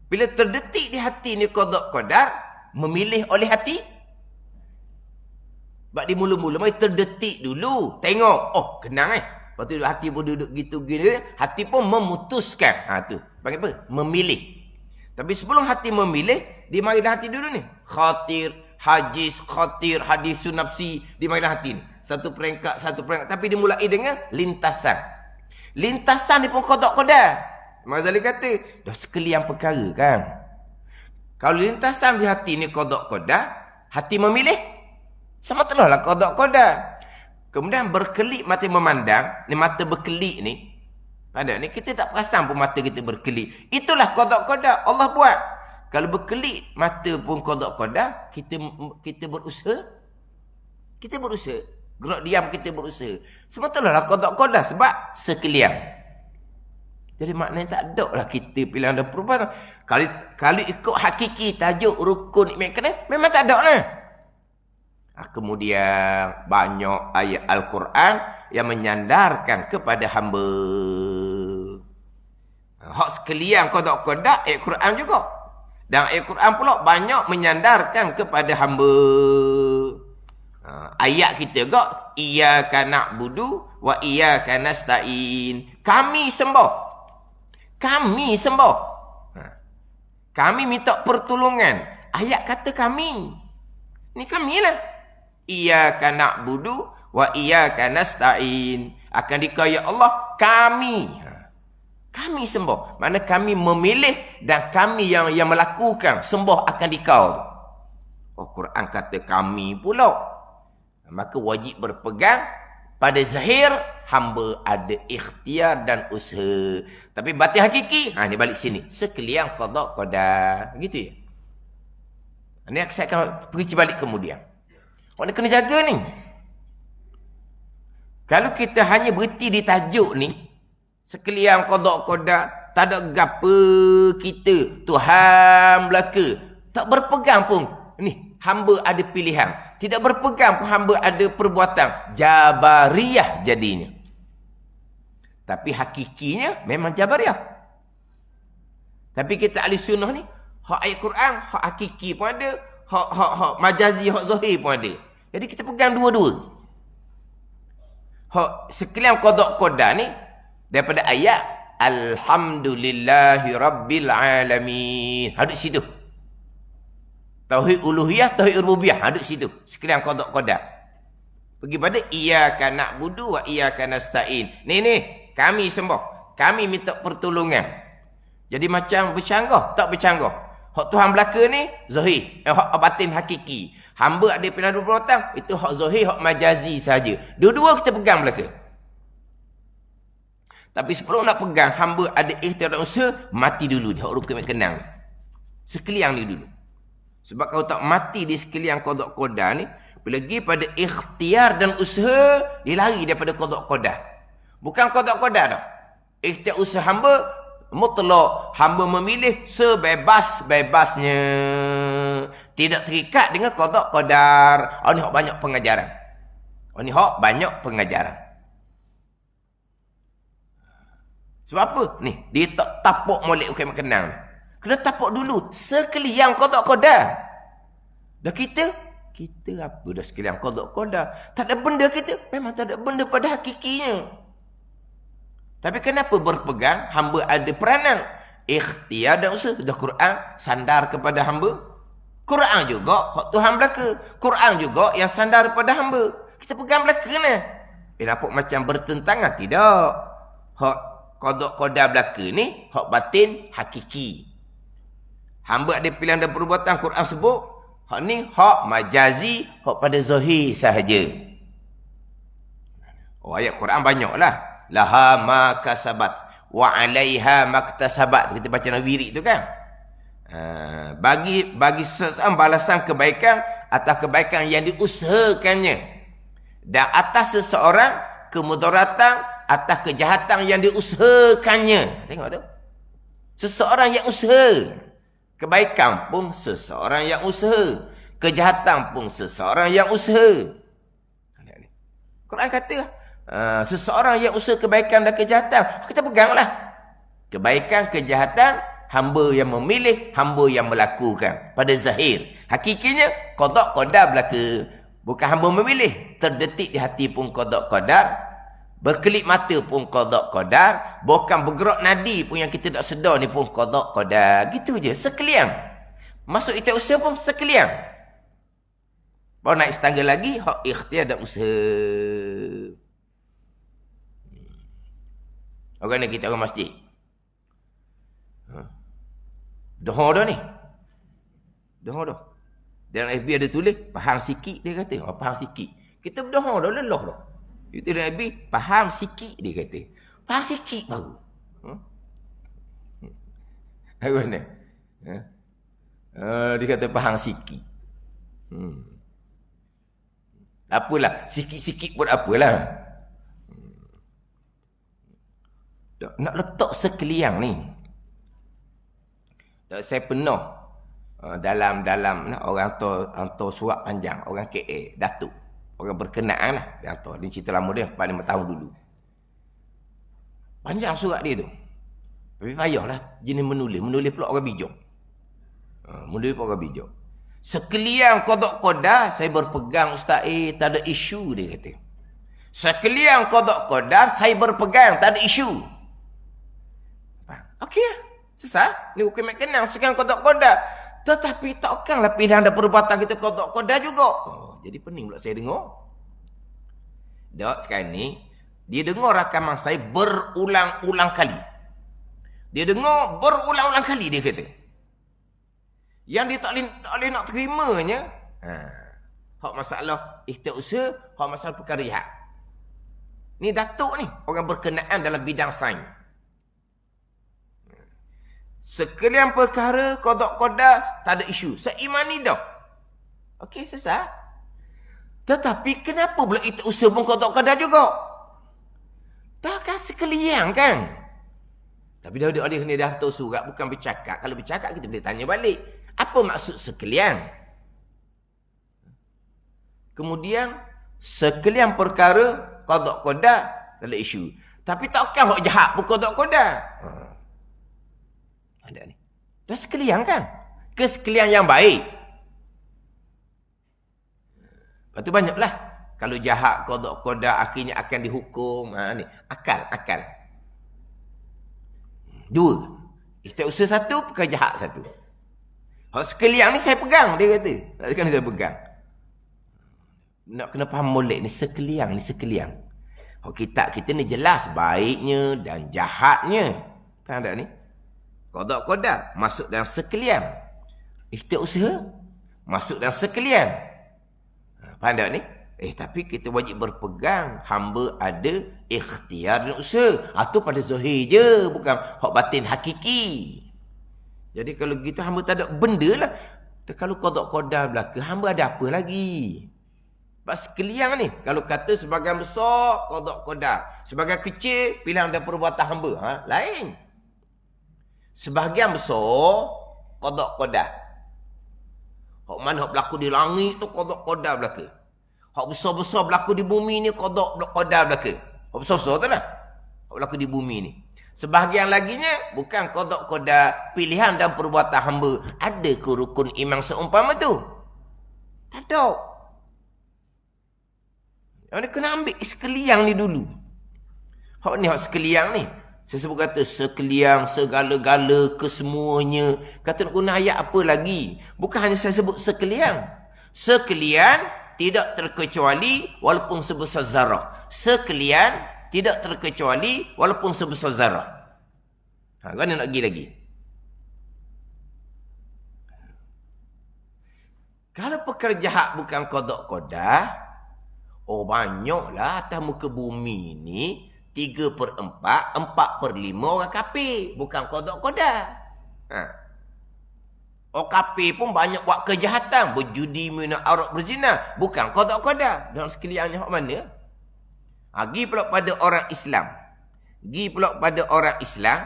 Bila terdetik di hati ni qada qadar, memilih oleh hati. Sebab di mula-mula mari terdetik dulu, tengok, oh kenang Lepas tu hati pun duduk gitu gini, hati pun memutuskan. Tu panggil apa? Memilih. Tapi sebelum hati memilih, dia mari dalam hati dulu ni. Khatir, hadisun nafsi, dia mari dalam hati ni. Satu peringkat. Tapi dimulai dengan lintasan. Lintasan ni pun qada. Mazali kata, dah sekalian perkara kan. Kalau lintasan di hati ni qada, hati memilih, sama telah lah qada. Kemudian berkelip mata memandang, ni mata berkelip ni. Pada ni kita tak perasan pun mata kita berkelip. Itulah qada Allah buat. Kalau berkelip mata pun qada, kita berusaha. Kita berusaha. Gerak diam kita berusaha. Sebetulnya lah qada sebab sekalian. Jadi maknanya tak ada lah kita pilihan dan perubatan. Kalau ikut hakiki tajuk rukun iman kena, memang tak ada lah. Kemudian banyak ayat Al-Quran yang menyandarkan kepada hamba. Hak sekalian kodak-kodak ayat Quran juga. Dan ayat Quran pula banyak menyandarkan kepada hamba. Ayat kita juga, iyyaka na'budu wa iyyaka nasta'in. Kami sembah. Kami sembah. Kami minta pertolongan. Ayat kata kami. Ni kami lah. Iyyaka na'budu wa iyyaka nasta'in. Akan dikaya Allah, kami. Kami sembah. Mana kami memilih dan kami yang melakukan sembah akan dikau. Oh, Quran kata kami pula. Maka wajib berpegang pada zahir hamba ada ikhtiar dan usaha. Tapi batin hakiki, ni balik sini. Sekalian qada qadar. Gitu ya. Ini saya akan pergi balik kemudian. Orang kena jaga ni. Kalau kita hanya berhenti di tajuk ni, sekalian qada qadar, tak ada gapa kita, Tuhan belaka. Tak berpegang pun. Ni, hamba ada pilihan. Tidak berpegang pun hamba ada perbuatan. Jabariyah jadinya. Tapi hakikinya memang Jabariyah. Tapi kita ahli sunnah ni, hak ayat Quran, hak hakiki pun ada, hak majazi, hak zahir pun ada. Jadi kita pegang dua-dua. Hak sekalian qada qadar ni daripada ayat Alhamdulillahi Rabbil Alamin. Hadut situ. Tauhid uluhiyah, tauhid rububiyah. Hadut situ. Sekalian qada qadar. Pergi pada iyyaka na'budu wa iyyaka nasta'in. Ni, kami sembah. Kami minta pertolongan. Jadi macam bercanggah, tak bercanggah. Hak Tuhan belaka ni, zahir. Hak batin hakiki. Hamba ada pilihan dua perbuatan, itu hak zahir, hak majazi saja. Dua-dua kita pegang belaka. Tapi sebelum nak pegang, hamba ada ikhtiar dan usaha, mati dulu dia. Hak rukun kenang. Sekalian ni dulu. Sebab kalau tak mati di sekalian qada qadar ni, pergi pada ikhtiar dan usaha, dia lari daripada qada qadar. Bukan qada qadar dah. Ikhtiar usaha hamba mutlak, hamba memilih sebebas-bebasnya. Tidak terikat dengan qada qadar. Ni hak banyak pengajaran. Ni hak banyak pengajaran. Sebab apa? Ni, dia tak tapuk molek ukir kenang. Kena tapuk dulu. Sekalian qada qadar. Dah kita apa dah sekalian qada qadar? Tak ada benda kita. Memang tak ada benda pada hakikinya. Tapi kenapa berpegang? Hamba ada peranan. Ikhtiar dan usaha. Dah Quran sandar kepada hamba. Quran juga hak Tuhan belaka. Quran juga yang sandar kepada hamba. Kita pegang belaka ni. Nampak macam bertentangan? Tidak. Hak qada qadar belaka ni hak batin hakiki. Hamba ada pilihan dan perbuatan, Quran sebut. Hak ni hak majazi, hak pada zahir sahaja. Ayat Quran banyaklah. Laha ma kasabat wa 'alaiha maktasabat. Kita baca dalam wirid tu kan. Bagi seseorang balasan kebaikan atas kebaikan yang diusahakannya. Dan atas seseorang kemudaratan atas kejahatan yang diusahakannya. Tengok tu. Seseorang yang usaha. Kebaikan pun seseorang yang usaha. Kejahatan pun seseorang yang usaha. Quran kata, seseorang yang usaha kebaikan dan kejahatan, kita peganglah. Kebaikan, kejahatan, hamba yang memilih, hamba yang melakukan. Pada zahir. Hakikinya, qada qadar belaka. Bukan hamba memilih. Terdetik di hati pun qada qadar. Berkelip mata pun qada qadar. Bukan bergerak nadi pun yang kita tak sedar ni pun qada qadar. Gitu je, sekalian. Masuk ikhtiar usaha pun sekalian. Baru naik setangga lagi, hak ikhtiar dan usaha. Orang ni kita orang masjid. Doha dah ni. Doha dah. Dalam FB ada tulis, faham sikit dia kata. Faham sikit. Kita berdoa dah, lelah dah. Itu dah habis, faham sikit dia kata. Faham sikit baru. Apa ni? Dia kata faham sikit. Apalah, sikit-sikit pun apalah. Nak letak sekaliang ni. Saya pernah dalam orang hantar surat panjang, orang KA, Datuk. Orang berkenaan lah. Dia hantar. Dia cerita lama dia, 4-5 tahun dulu. Panjang surat dia tu. Tapi payahlah jenis menulis. Menulis pula orang bijak. Menulis pula orang bijak. Sekaliang qada qadar, saya berpegang Ustaz tak ada isu, dia kata. Sekaliang qada qadar, saya berpegang, tak ada isu. Okey lah. Selesai. Ni hukum kenal. Sekarang qada qadar. Tetapi takkanlah pilihan dan perbuatan kita qada qadar juga. Jadi pening pula saya dengar. Sekarang ni, dia dengar rakaman saya berulang-ulang kali. Dia dengar berulang-ulang kali, dia kata. Yang dia tak boleh nak terimanya. Hak masalah ikhtiar, hak masalah perkara jihad. Ni Datuk ni, orang berkenaan dalam bidang sains. Sekalian perkara, qada qadar, tak ada isu. Saya imani dah. Okey, selesai. Tetapi kenapa pula itu usaha pun qada qadar juga? Takkan sekalian kan? Tapi dia ni dah tahu surat, bukan bercakap. Kalau bercakap, kita boleh tanya balik. Apa maksud sekalian? Kemudian, sekalian perkara, qada qadar, tak ada isu. Tapi takkan hak jahat pun qada qadar. Ada ni. Dah sekalian kan? Kesekalian yang baik. Lepas tu banyaklah. Kalau jahat, qada qadar, akhirnya akan dihukum. Ni. Akal. Dua. Ikhtiar usaha satu, perkara jahat satu. Hak sekalian ni saya pegang, dia kata. Kan saya pegang. Nak kena faham molek ni sekalian. Hak kita ni jelas baiknya dan jahatnya. Faham tak ni? Qada qadar masuk dalam sekalian. Ikhtiar usaha masuk dalam sekalian. Faham tak ni? Tapi kita wajib berpegang. Hamba ada ikhtiar dan usaha. Itu pada zahir je. Bukan hak batin hakiki. Jadi kalau kita hamba tak ada benda lah. Kalau qada qadar belaka, hamba ada apa lagi? Sebab sekalian ni. Kalau kata sebagian besar, qada qadar. Sebagian kecil, pilihan dan perbuatan hamba. Lain. Sebahagian besar, qada qadar. Hak mana hak berlaku di langit tu, qada qadar belaka. Hak besar-besar berlaku di bumi ni, qada qadar belaka. Hak besar-besar tu lah. Hak berlaku di bumi ni. Sebahagian laginya, bukan qada qadar, pilihan dan perbuatan hamba. Ada ke rukun iman seumpama tu? Tak ada. Yang ni kena ambil sekalian ni dulu. Hak sekalian ni. Saya sebut kata sekalian, segala-gala, kesemuanya. Kata nak guna ayat apa lagi? Bukan hanya saya sebut sekalian. Sekalian tidak terkecuali walaupun sebesar zarah. Sekalian tidak terkecuali walaupun sebesar zarah. Kan nak pergi lagi? Kalau perkara jahat bukan qada qadar, banyaklah atas muka bumi ni 3/4, 4/5 orang kafir. Bukan qada qadar. Orang kafir pun banyak buat kejahatan. Berjudi, minum arak, berzina. Bukan qada qadar. Dalam sekaliannya hak mana? Pergi pula pada orang Islam.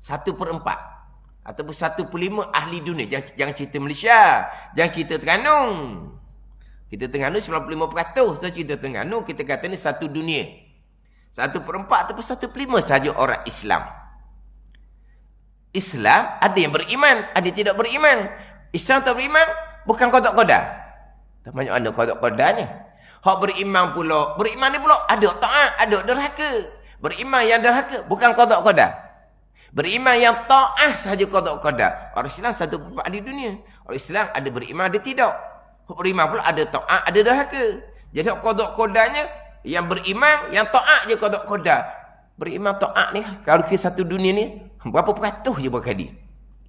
1/4. Ataupun 1/5 ahli dunia. Jangan cerita Malaysia. Jangan cerita Terengganu. Kita Terengganu 95%. So cerita Terengganu, kita kata ni satu dunia. 1/4 ataupun 1/5 sahaja orang Islam. Islam ada yang beriman, ada yang tidak beriman. Islam tak beriman, bukan qada qadar. Tak banyak ada qada qadarnya. Hak beriman ni pula ada taat, ada derhaka. Beriman yang derhaka bukan qada qadar. Beriman yang taat sahaja qada qadar. Orang Islam 1/4 di dunia. Orang Islam ada beriman, ada tidak. Hak beriman pula ada taat, ada derhaka. Jadi hak qada qadarnya yang beriman, yang taat je qada qadar. Beriman taat ni, kalau kita satu dunia ni, berapa peratus je berkali.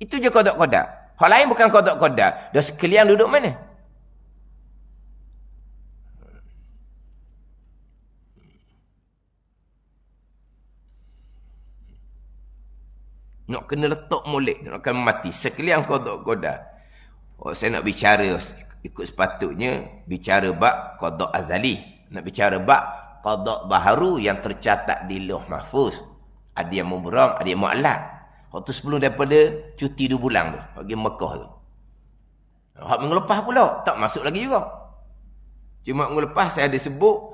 Itu je qada qadar. Hal lain bukan qada qadar. Dah sekalian duduk mana? Nak kena letak molek, nak kena mati. Sekalian qada qadar. Saya nak bicara ikut sepatutnya, bicara bab qada azali. Nak bicara bab qada baharu yang tercatat di Lauh Mahfuz. Ada yang mubram, ada yang mu'allaq. Waktu sebelum daripada cuti 2 bulan tu, pergi Mekah tu. Hak minggu lepas pula, tak masuk lagi juga. Cuma minggu lepas saya ada sebut,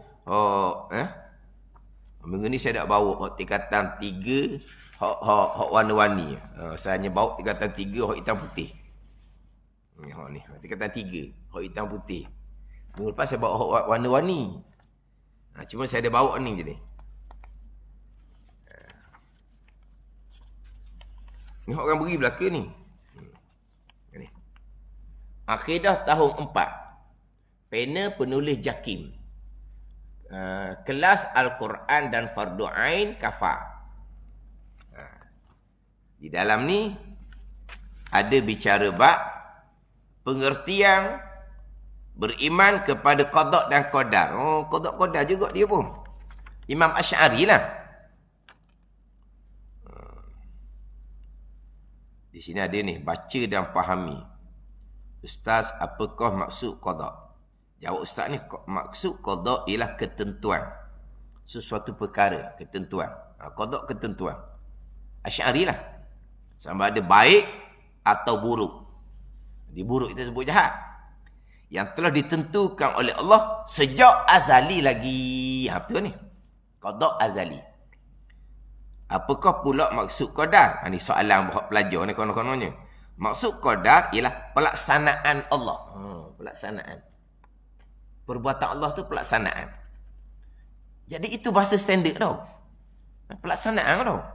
minggu ni saya dah bawa hak tingkatan 3, hak warna-warni. Saya hanya bawa tingkatan 3, hak hitam putih. Hak ni, tingkatan 3, hak hitam putih. Minggu lepas saya bawa hak warna-warni. Cuma saya ada bawa ni je ni. Ni orang beri belaka ni. Ni. Akidah tahun 4. Panel penulis JAKIM. Kelas Al-Quran dan Fardu Ain Kafar. Di dalam ni ada bicara bab pengertian beriman kepada qada dan qadar. Oh, qada qadar juga dia pun. Imam Asy'ari lah. Di sini ada ni, baca dan fahami. Ustaz, apakah maksud qada? Jawab ustaz ni, maksud qada ialah ketentuan. Sesuatu perkara, ketentuan. Qada ketentuan. Asy'ari lah. Sama ada baik atau buruk. Di buruk kita sebut jahat. Yang telah ditentukan oleh Allah sejak azali lagi. Betul ni. Qada azali. Apakah pula maksud qadar? Ini soalan buat pelajar ni konon-kononnya. Maksud qadar ialah pelaksanaan Allah. Pelaksanaan. Perbuatan Allah tu pelaksanaan. Jadi itu bahasa standard tau. Pelaksanaan tau.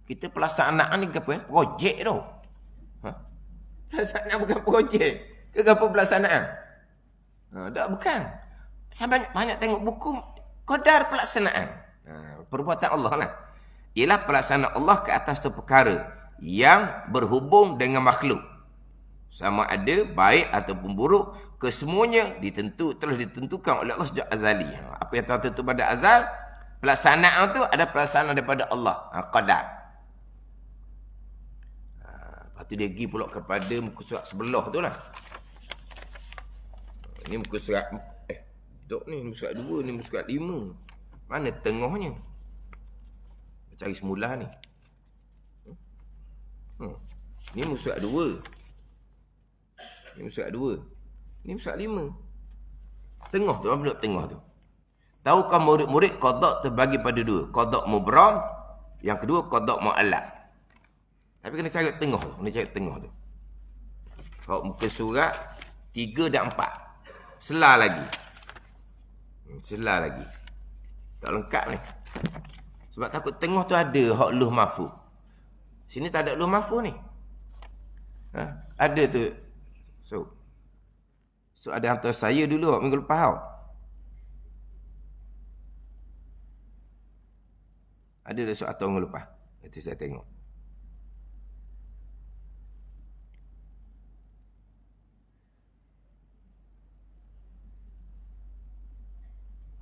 Kita pelaksanaan ni apa? Projek tau. Pelaksanaan bukan projek. Ke apa pelaksanaan? Tak, bukan. Saya banyak tengok buku qadar pelaksanaan. Perbuatan Allah lah. Ialah pelaksanaan Allah ke atas tu perkara yang berhubung dengan makhluk. Sama ada baik ataupun buruk, kesemuanya telah ditentukan oleh Allah sejak azali. Apa yang telah tentu pada azal, pelaksanaan tu ada pelaksanaan daripada Allah. Qadar. Lepas tu dia pergi pula kepada muka surat sebelah tu lah. Ini muka surat ni muka surat 2, ni muka surat 5. Mana tengahnya? Cari semula ni. Ni muka surat 2. Ni muka surat 2. Ni muka surat 5. Tengah tu, apa benda tengah tu? Tahukah murid-murid qada terbagi pada 2. Qada mubram, yang kedua qada mu'allaq. Tapi kena cari tengah tu, Kalau muka surat 3 dan 4. Selah lagi. Tak lengkap ni. Sebab takut tengah tu ada hak luh mahfuz. Sini tak ada luh mahfuz ni. Ada tu. So ada hantar saya dulu minggu lepas tau. Ada dah soal tahun lepas. Itu saya tengok.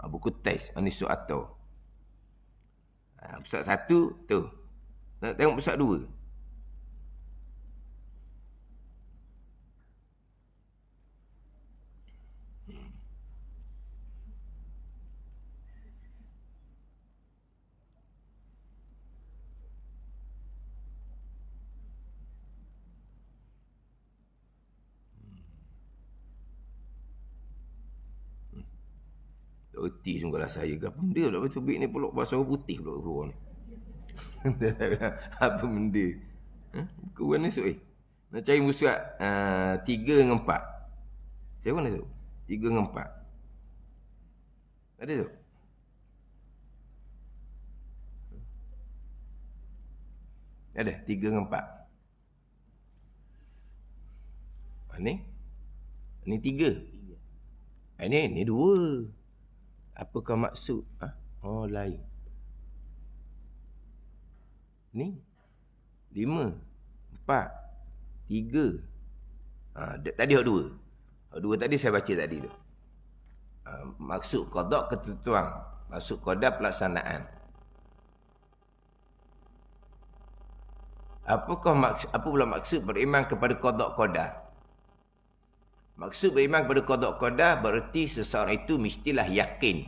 Buku teks Anisu Ato. Pusat 1 tu. Nak tengok pusat 2. Erti sungguhlah saya ke apa benda tak betul ni pula bahasa putih pula keluar ni. Apa benda? Buku warna esok nak cari musuh 3 dengan 4. Siapa mana tu? 3 dengan 4. Ada tu? Ada 3 dengan 4. Ni? Ni 3. Ini 2. Apakah maksud? Oh, lain. Ni 5, 4, 3. Tadi hak 2. Hak 2 tadi saya baca tadi tu. Maksud qada ketentuan, maksud qada pelaksanaan. Apa pula maksud beriman kepada qada qadar? Maksud beriman kepada qada qadar bererti seseorang itu mestilah yakin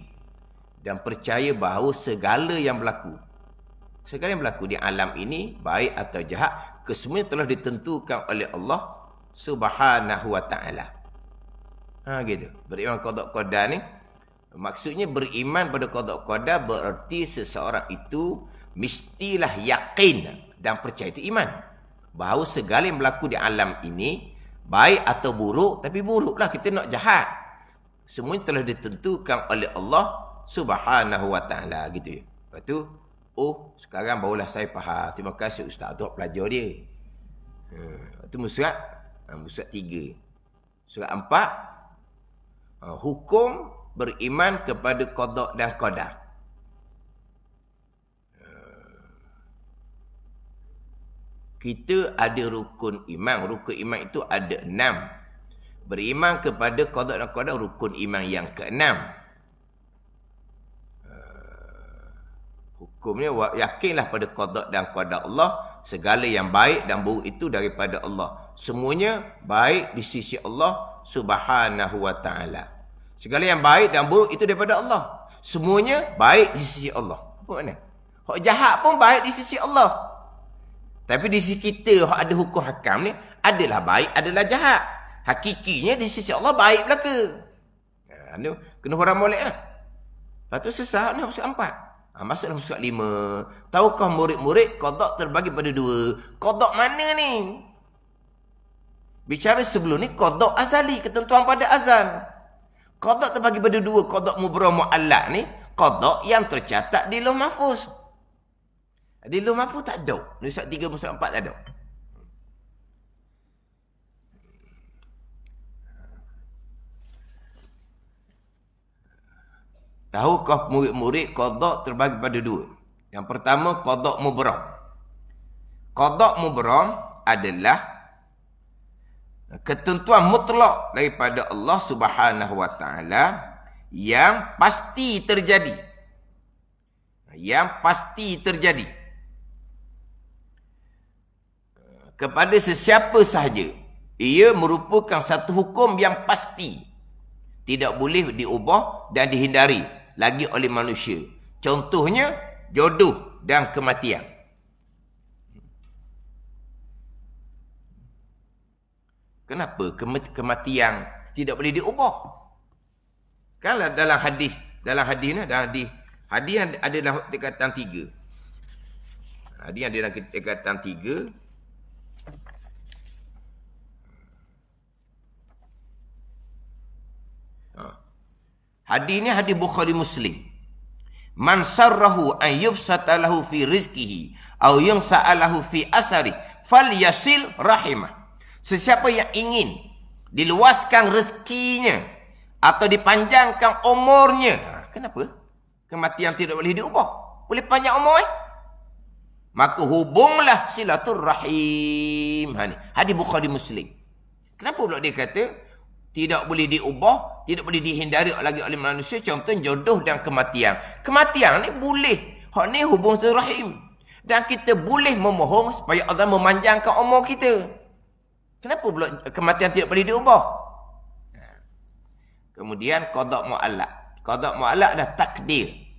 dan percaya bahawa segala yang berlaku di alam ini, baik atau jahat, kesemuanya telah ditentukan oleh Allah Subhanahu wa ta'ala. Gitu. Beriman qada qadar ni, maksudnya beriman pada qada qadar bererti seseorang itu mestilah yakin dan percaya, itu iman, bahawa segala yang berlaku di alam ini, baik atau buruk, tapi buruklah kita nak jahat, semuanya telah ditentukan oleh Allah Subhanahu wa ta'ala, gitu ya. Lepas tu, sekarang barulah saya faham. Terima kasih Ustaz untuk pelajar dia. Itu surat 3. Surat 4, hukum beriman kepada qada dan qadar. Kita ada rukun iman. Rukun iman itu ada 6. Beriman kepada qada dan qadar rukun iman yang ke-6. Hukumnya yakinlah pada qada dan qadar Allah. Segala yang baik dan buruk itu daripada Allah. Semuanya baik di sisi Allah Subhanahu wa ta'ala. Segala yang baik dan buruk itu daripada Allah. Semuanya baik di sisi Allah. Apa makna? Hak jahat pun baik di sisi Allah. Tapi di sisi kita, hak ada hukum hakam ni, adalah baik, adalah jahat. Hakikinya di sisi Allah baik belaka. Kena orang molek lah. Lepas tu sesat ni surat 4. Masuk dalam surat 5. Tahukah murid-murid qada terbagi pada 2. Qada mana ni? Bicara sebelum ni qada azali, ketentuan pada azal. Qada terbagi pada 2. Qada mubram mu'allaq ni, qada yang tercatat di Lauh Mahfuz. Di Lauh Mahfuz tak ada. Di surat 3 surat 4 tak ada. Tahukah murid-murid qada terbagi pada 2. Yang pertama, qada mubram. Qada mubram adalah ketentuan mutlak daripada Allah Subhanahu wa ta'ala yang pasti terjadi. Yang pasti terjadi kepada sesiapa sahaja. Ia merupakan satu hukum yang pasti, tidak boleh diubah dan dihindari lagi oleh manusia. Contohnya jodoh dan kematian. Kenapa kematian tidak boleh diubah? Kan dalam hadis ni, hadis ada dalam tingkatan 3. Hadis ada dalam tingkatan 3. Hadis ni hadis Bukhari Muslim. Man sarrahu an yubsata lahu fi rizqihi aw yumsa'alahu fi asari falyasil rahimah. Sesiapa yang ingin diluaskan rezekinya atau dipanjangkan umurnya. Kenapa? Kematian tidak boleh diubah. Boleh panjang umur maka hubunglah silaturrahim. Hadis Bukhari Muslim. Kenapa pula dia kata tidak boleh diubah, tidak boleh dihindari lagi oleh manusia? Contoh jodoh dan kematian. Kematian ni boleh. Hak ni hubung silaturahim. Dan kita boleh memohon supaya Allah memanjangkan umur kita. Kenapa pula kematian tidak boleh diubah? Kemudian qada mu'allaq. Qada mu'allaq dah takdir.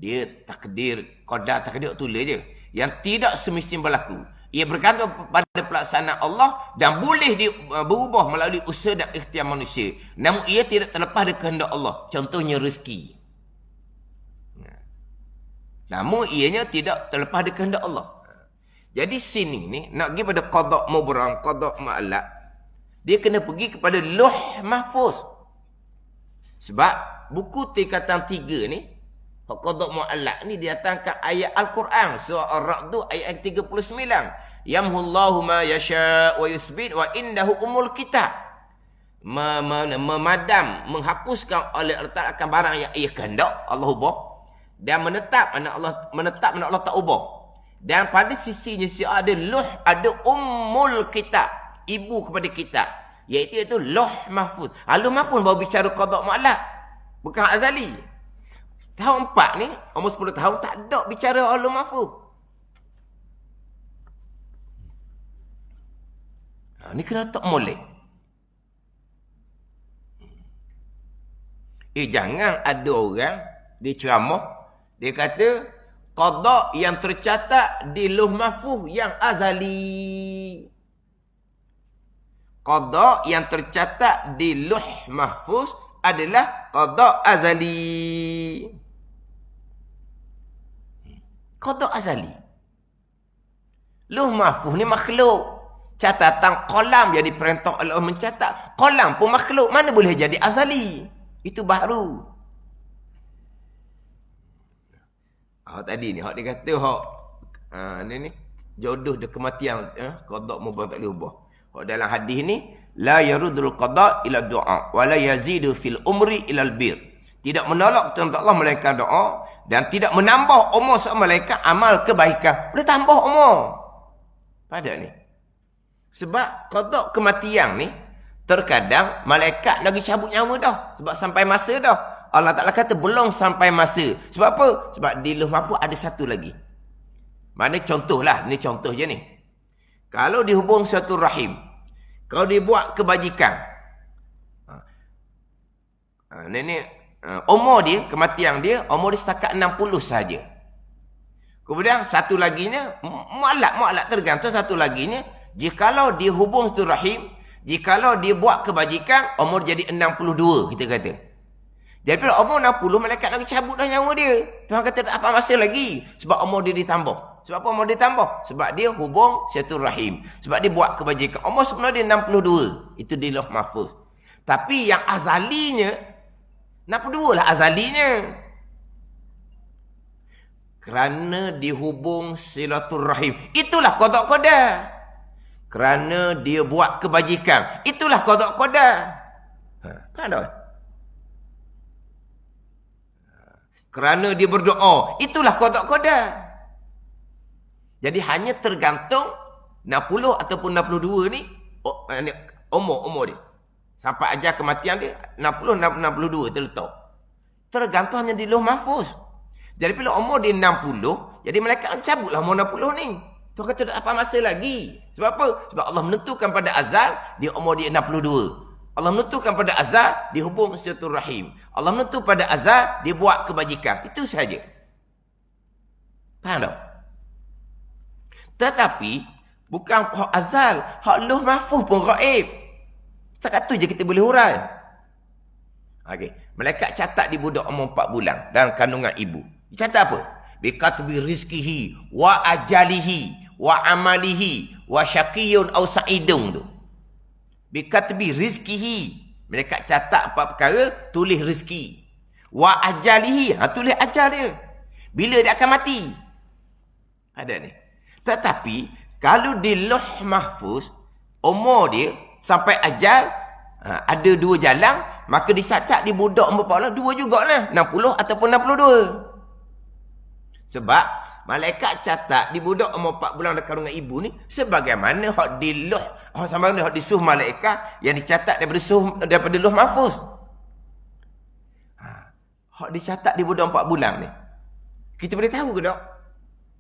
Dia takdir, qadar takdir tulis je. Yang tidak semestinya berlaku. Ia bergantung pada pelaksanaan Allah dan boleh berubah melalui usaha dan ikhtiar manusia. Namun ia tidak terlepas dari kehendak Allah. Contohnya rezeki. Namun ianya tidak terlepas dari kehendak Allah. Jadi sini ni nak pergi pada qada mubram, qada mu'allaq, dia kena pergi kepada Lauh Mahfuz. Sebab buku tingkatan 3 ni, qada mu'allaq ni didatangkan ayat Al-Quran surah Ar-Ra'd ayat 39. Yamhullahu ma yasha' wa yusbit wa indahu umul kitab. Memadam, menghapuskan oleh Allah akan barang yang ia kehendak, Allah ubah, dan menetap mana Allah tak ubah. Dan pada sisinya ada Lauh, ada Ummul Kitab, ibu kepada kitab, iaitu Lauh Mahfuz. Lauh Mahfuz baru bicara qada mu'allaq, bukan azali. Tahun 4 ni, umur 10 tahun, tak ada bicara Lauh Mahfuz. Ni kena tak molek. Jangan ada orang dia ceramah, dia kata qada yang tercatat di Lauh Mahfuz yang azali. Qada yang tercatat di Lauh Mahfuz adalah qada azali. Qada azali. Lauh Mahfuz ni makhluk. Catatan qalam yang diperintah Allah mencatat. Qalam pun makhluk. Mana boleh jadi azali? Itu baru. Tadi ni, dia kata, ni, jodoh dia kematian. Qada mubah tak boleh ubah. Dalam hadis ni, la yarudul qada ila doa. Wa la yazidu fil umri ila albir. Tidak menolak kehendak Allah melainkan doa. Dan tidak menambah umur seorang malaikat amal kebaikan. Boleh tambah umur. Pada ni. Sebab qada kematian ni, terkadang malaikat lagi cabut nyawa dah. Sebab sampai masa dah. Allah Ta'ala kata belum sampai masa. Sebab apa? Sebab di Lauh Mahfuz ada satu lagi. Mana contohlah. Ni contoh je ni. Kalau dihubung satu rahim. Kalau dia buat kebajikan. Umur dia, kematian dia, umur dia setakat 60 saja. Kemudian satu laginya, mu'alak tergantung satu laginya. Jikalau dia hubung satu rahim, jikalau dia buat kebajikan, umur jadi 62, kita kata. Jadi bila umur 60, malaikat lagi cabut dah nyawa dia. Tuhan kata tak apa masa lagi. Sebab umur dia ditambah. Sebab apa umur dia tambah? Sebab dia hubung satu rahim. Sebab dia buat kebajikan. Umur sebenarnya dia 62. Itu di Lauh Mahfuz. Tapi yang azalinya, 62 lah azalinya. Kerana dihubung silaturrahim. Itulah qada-qada. Kerana dia buat kebajikan. Itulah qada-qada. Faham tak? Kerana dia berdoa. Itulah qada-qada. Jadi hanya tergantung 60 ataupun 62 ni umur dia. Sampai ajar kematian dia 60 62 terletak. Tergantung hanya di Lauh Mahfuz. Jadi bila umur dia 60, jadi malaikat cabutlah umur 60 ni. Tuhan kata tak apa masa lagi. Sebab apa? Sebab Allah menentukan pada azal dia umur dia 62. Allah menentukan pada azal dia hubung silaturahim. Allah menentukan pada azal dia buat kebajikan. Itu sahaja. Faham tak? Tetapi bukan hak azal, hak Lauh Mahfuz pun gaib. Setakat tu je kita boleh hurai. Okey, malaikat catat di budak umur 4 bulan dalam kandungan ibu. Catat apa? Bikatbi rizkihi wa ajalihi wa amalihi wa syaqiyun aw sa'idun tu. Bikatbi rizkihi. Malaikat catat 4 perkara, tulis rezeki. Wa ajalihi, tulis ajal dia. Bila dia akan mati. Ada ni. Tetapi kalau di Lauh Mahfuz umur dia sampai ajal ada 2 jalan, maka dicatat di budak umur 4 bulan 2 jugalah, 60 ataupun 62. Sebab malaikat catat di budak umur 4 bulan dekat kandungan ibu ni sebagaimana hak di Lauh, sama hak di suh malaikat yang dicatat daripada Lauh Mahfuz. Hak dicatat di budak 4 bulan ni. Kita boleh tahu ke tak?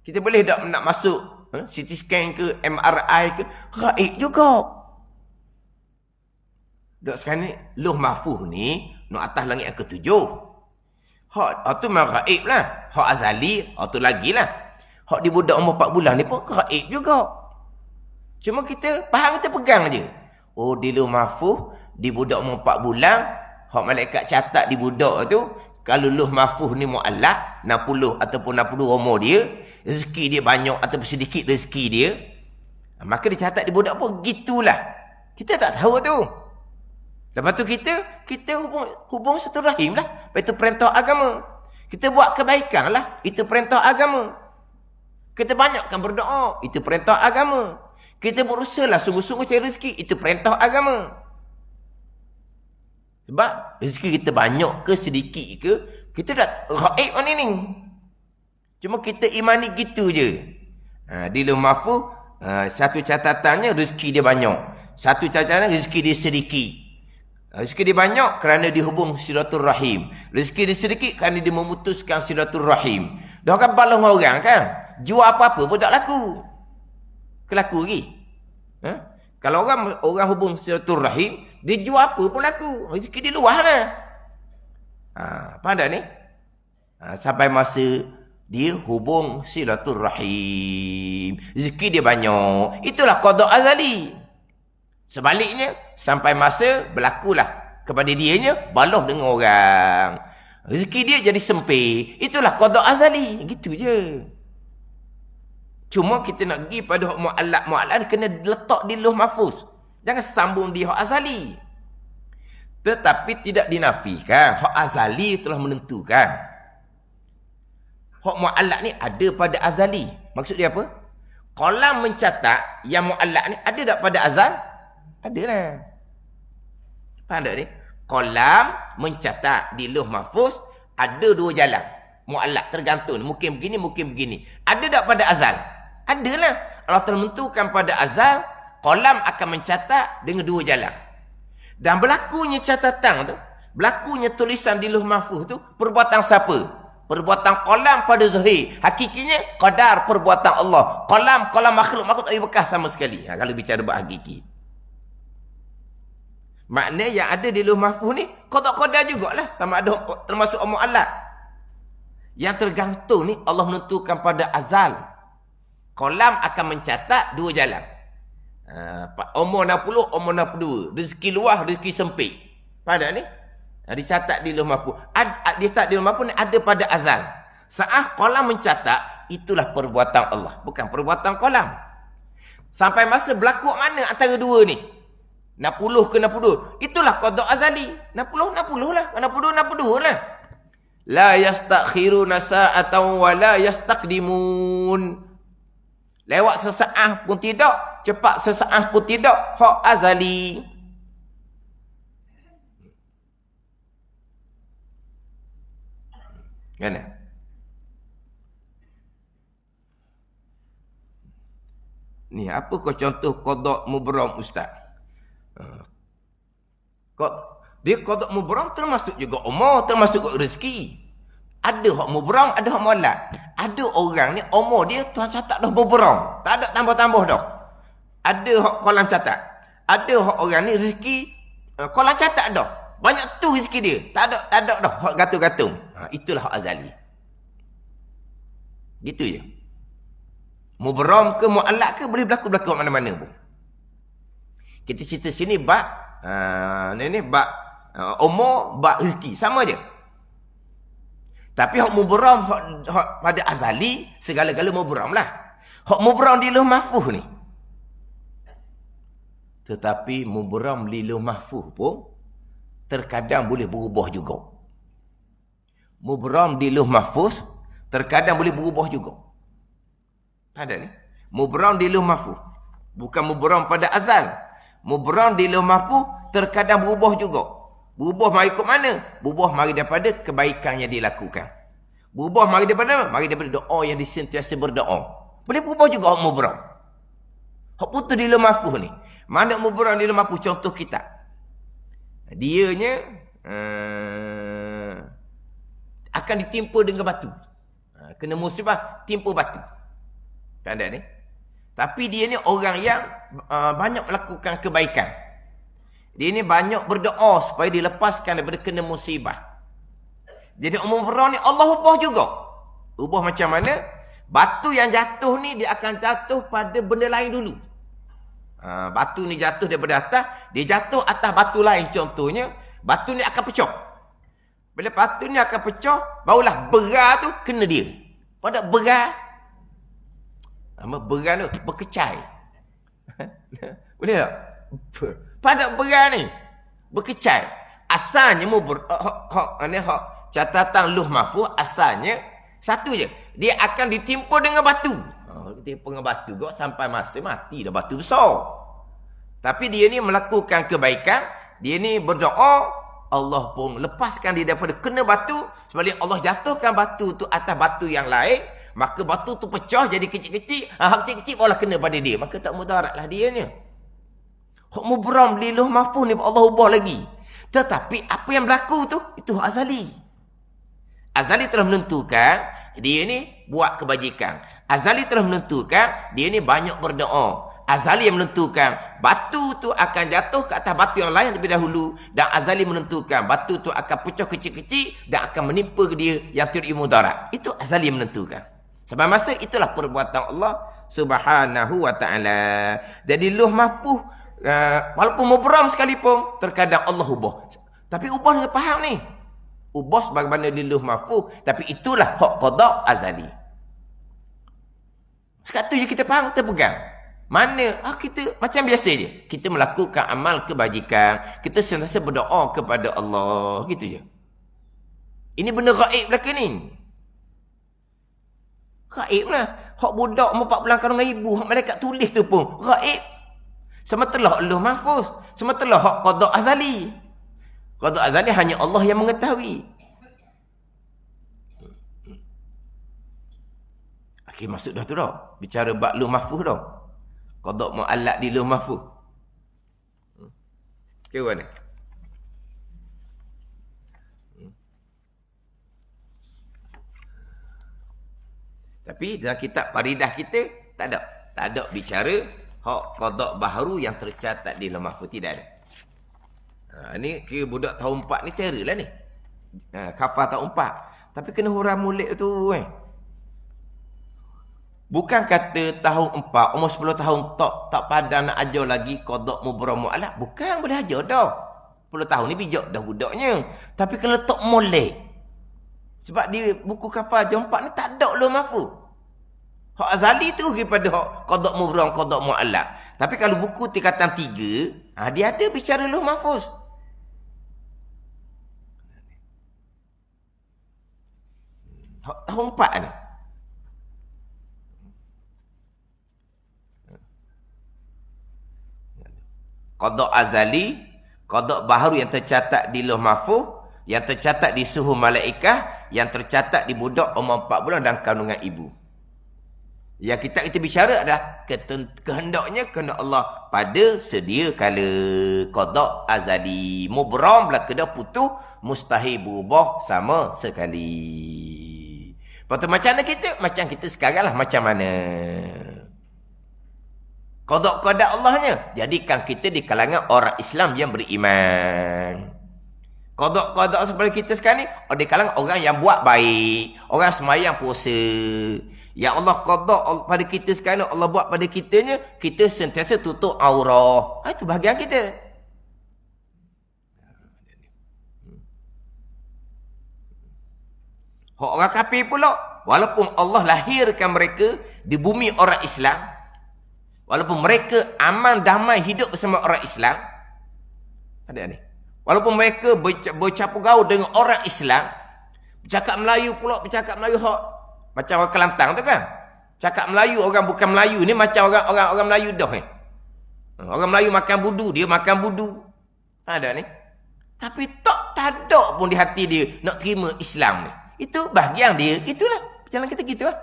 Kita boleh tak nak masuk CT scan ke, MRI ke, gaib juga. Dok sekarang ni Lauh Mahfuz ni nak atas langit yang ke-7. Hak tu memang gaib lah. Hak azali, tu lagi lah. Hak di budak umur 4 bulan ni pun gaib juga. Cuma kita faham, kita pegang je. Oh, di Lauh Mahfuz, di budak umur 4 bulan, hak malaikat catat di budak tu, kalau Lauh Mahfuz ni mu'allak, 60 ataupun 62 umur dia, rezeki dia banyak ataupun sedikit rezeki dia, maka dicatat di budak pun gitulah. Kita tak tahu tu. Lepas tu kita hubung satu rahim lah. Itu perintah agama. Kita buat kebaikan lah. Itu perintah agama. Kita banyakkan berdoa. Itu perintah agama. Kita berusaha lah sungguh-sungguh cari rezeki. Itu perintah agama. Sebab rezeki kita banyak ke sedikit ke, kita dah gaib ni ni. Cuma kita imani gitu je. Di Lauh Mahfuz, satu catatannya rezeki dia banyak. Satu catatannya rezeki dia sedikit. Rezeki dia banyak kerana dihubung silaturrahim. Rezeki dia sedikit kerana dia memutuskan silaturrahim. Dah kan balong orang kan? Jual apa-apa pun tak laku. Kelaku lagi. Kalau orang hubung silaturrahim, dia jual apa pun laku. Rezeki dia luas lah. Faham tak ni? Sampai masa dia hubung silaturrahim. Rezeki dia banyak. Itulah qada azali. Sebaliknya, sampai masa berlakulah kepada dianya baloh dengan orang. Rezeki dia jadi sempit. Itulah qada azali. Gitu je. Cuma kita nak pergi pada hak mu'allaq. Mu'allaq kena letak di lauh mahfuz. Jangan sambung di hak azali. Tetapi tidak dinafikan. Hak azali telah menentukan. Hak mu'allaq ni ada pada azali. Maksud dia apa? Qalam mencatat yang mu'allaq ni ada tak pada azal? Adalah. Faham tak ni? Qalam mencatat di lauh mahfuz ada dua jalan. Mu'allaq tergantung. Mungkin begini, mungkin begini. Ada tak pada azal? Adalah. Allah telah menentukan pada azal, qalam akan mencatat dengan dua jalan. Dan berlakunya catatan tu, berlakunya tulisan di lauh mahfuz tu, perbuatan siapa? Perbuatan qalam pada zahir. Hakikinya, qadar perbuatan Allah. Qalam makhluk tak ada bekas sama sekali. Kalau bicara buat hakiki. Makna yang ada di lauh mahfuz ni, qadar jugalah. Sama ada termasuk mu'allaq. Yang tergantung ni, Allah menentukan pada azal. Qalam akan mencatat dua jalan. Umur 60, umur 62. Rezeki luas, rezeki sempit. Faham tak ni? Dicatat di lauh mahfuz. Dicatat di lauh mahfuz ni ada pada azal. Saat qalam mencatat, itulah perbuatan Allah. Bukan perbuatan qalam. Sampai masa berlaku mana antara dua ni? 60 ke 62. Itulah qada azali. 60 lah. 62 lah. La yastakhiruna sa'atan wa la yastaqdimun. Lewat sesaat pun tidak, cepat sesaat pun tidak, hak azali. Kan? Ni apa kau contoh qada mubram ustaz? Dia qada mubram termasuk juga umur, termasuk juga rezeki. Ada hak mubram, ada hak mu'allaq. Ada orang ni umur dia Tuhan catat dah mubram, tak ada tambah-tambah dah. Ada hak qalam catat. Ada hak orang ni rezeki qalam catat dah. Banyak tu rezeki dia. Tak ada dah hak gantung-gantung. Itulah hak azali. Gitu je. Mubram ke mu'allaq ke boleh berlaku mana-mana pun. Kita cerita sini bab bab umur, bab rezeki sama je. Tapi hak mubram hak pada azali segala-gala mubram lah. Hak mubram di lauh mahfuz ni. Tetapi mubram di lauh mahfuz pun terkadang boleh berubah juga. Mubram di lauh mahfuz terkadang boleh berubah juga. Ada ni. Mubram di lauh mahfuz. Bukan mubram pada azal. Mubram di lauh mahfuz terkadang berubah juga. Berubah mari ke mana? Berubah mari daripada kebaikan yang dilakukan. Berubah mari daripada doa yang disentiasa berdoa. Boleh berubah juga hak mubram. Hak putus di lauh mahfuz ni. Mana mubram di lauh mahfuz? Contoh kitab. Dianya akan ditimpa dengan batu. Kena musibah, timpa batu. Tak ada ni. Tapi dia ni orang yang banyak melakukan kebaikan. Dia ni banyak berdoa supaya dilepaskan daripada kena musibah. Jadi umur ni Allah ubah juga. Ubah macam mana? Batu yang jatuh ni dia akan jatuh pada benda lain dulu. Batu ni jatuh daripada atas, dia jatuh atas batu lain contohnya, batu ni akan pecah. Bila batu ni akan pecah, barulah berat tu kena dia. Pada berat, berat tu berkecai. Boleh tak? Pada berat ni berkecai. Asalnya catatan lauh mahfuz asalnya satu je. Dia akan ditimpa dengan batu. Ditimpa dengan batu kok sampai masa mati dah batu besar. Tapi dia ni melakukan kebaikan, dia ni berdoa, Allah pun lepaskan dia daripada kena batu. Sebalik Allah jatuhkan batu tu atas batu yang lain, maka batu tu pecah jadi kecil-kecil. Kecil-kecil barulah kena pada dia. Maka tak mudaratlah dia ni. Hak mubram di lauh mahfuz ni Allah ubah lagi. Tetapi apa yang berlaku tu, itu azali. Azali telah menentukan dia ni buat kebajikan. Azali telah menentukan dia ni banyak berdoa. Azali yang menentukan batu tu akan jatuh ke atas batu yang lain lebih dahulu. Dan Azali menentukan batu tu akan pecah kecil-kecil dan akan menimpa ke dia yang tidak mudarat. Itu Azali yang menentukan. Sebab masa itulah perbuatan Allah Subhanahu wa ta'ala. Jadi Lauh Mahfuz, walaupun mubram sekalipun, terkadang Allah ubah. Tapi ubah dia faham ni. Ubah sebagaimana di Lauh Mahfuz. Tapi itulah hak qada azali. Sekat tu je kita faham, kita pegang. Mana? Kita macam biasa je. Kita melakukan amal kebajikan. Kita sentiasa berdoa kepada Allah. Gitu je. Ini benda gaib belaka ni. Gaib lah. Hak budak 4 bulan kandungan ibu. Hak malaikat tulis tu pun. Gaib. Semetelah Lauh Mahfuz. Semetelah hak qada azali. Qada azali hanya Allah yang mengetahui. Okey, masuk dah tu dah. Bicara bab Lauh Mahfuz dah. Qada mu'allaq di Lauh Mahfuz. Ke mana? Tapi dalam kitab Faridah kita tak ada. Tak ada bicara hak qada baharu yang tercatat di Lauh Mahfuz, tidak ada. Ni kira budak tahun 4 ni terror lah ni. Khafal tahun 4. Tapi kena hurang mulik tu Bukan kata tahun 4, umur 10 tahun tak padan nak ajar lagi qada mubram mu'allaq. Bukan, boleh ajar dah. 10 tahun ni bijak dah budaknya. Tapi kena letak molek. Sebab di buku khafal tahun 4 ni tak ada Lauh Mahfuz. Hak azali tu daripada hak qada mubram, qada mu'allaq. Tapi kalau buku tingkatan 3, dia ada bicara Lauh Mahfuz. Hak tahun 4 ni. Qada azali, qada baharu yang tercatat di Lauh Mahfuz, yang tercatat di suhuf malaikah, yang tercatat di budak umur 4 bulan dan kandungan ibu. Yang kita bicara adalah kehendaknya kehendak Allah pada sedia kala. Qada azali. Mubram belaka dah putus, mustahil berubah sama sekali. Lepas tu macam mana kita? Macam kita sekarang lah, macam mana? Qada Allahnya, jadikan kita di kalangan orang Islam yang beriman. Qada seperti kita sekarang ni, di kalangan orang yang buat baik, orang sembahyang puasa. Yang Allah qada pada kita sekarang, Allah buat pada kitanya, kita sentiasa tutup aurah. Itu bahagian kita. Orang kafir pula, walaupun Allah lahirkan mereka di bumi orang Islam, walaupun mereka aman damai hidup bersama orang Islam, ada ni. Walaupun mereka bercampur gaul dengan orang Islam, bercakap Melayu pula, bercakap Melayu hak macam orang Kelantan tu kan. Cakap Melayu orang bukan Melayu ni macam orang Melayu dah Orang Melayu makan budu, dia makan budu. Ada ni. Tapi tak ada pun di hati dia nak terima Islam ni. Itu bahagian dia, itulah. Jalan kita gitulah.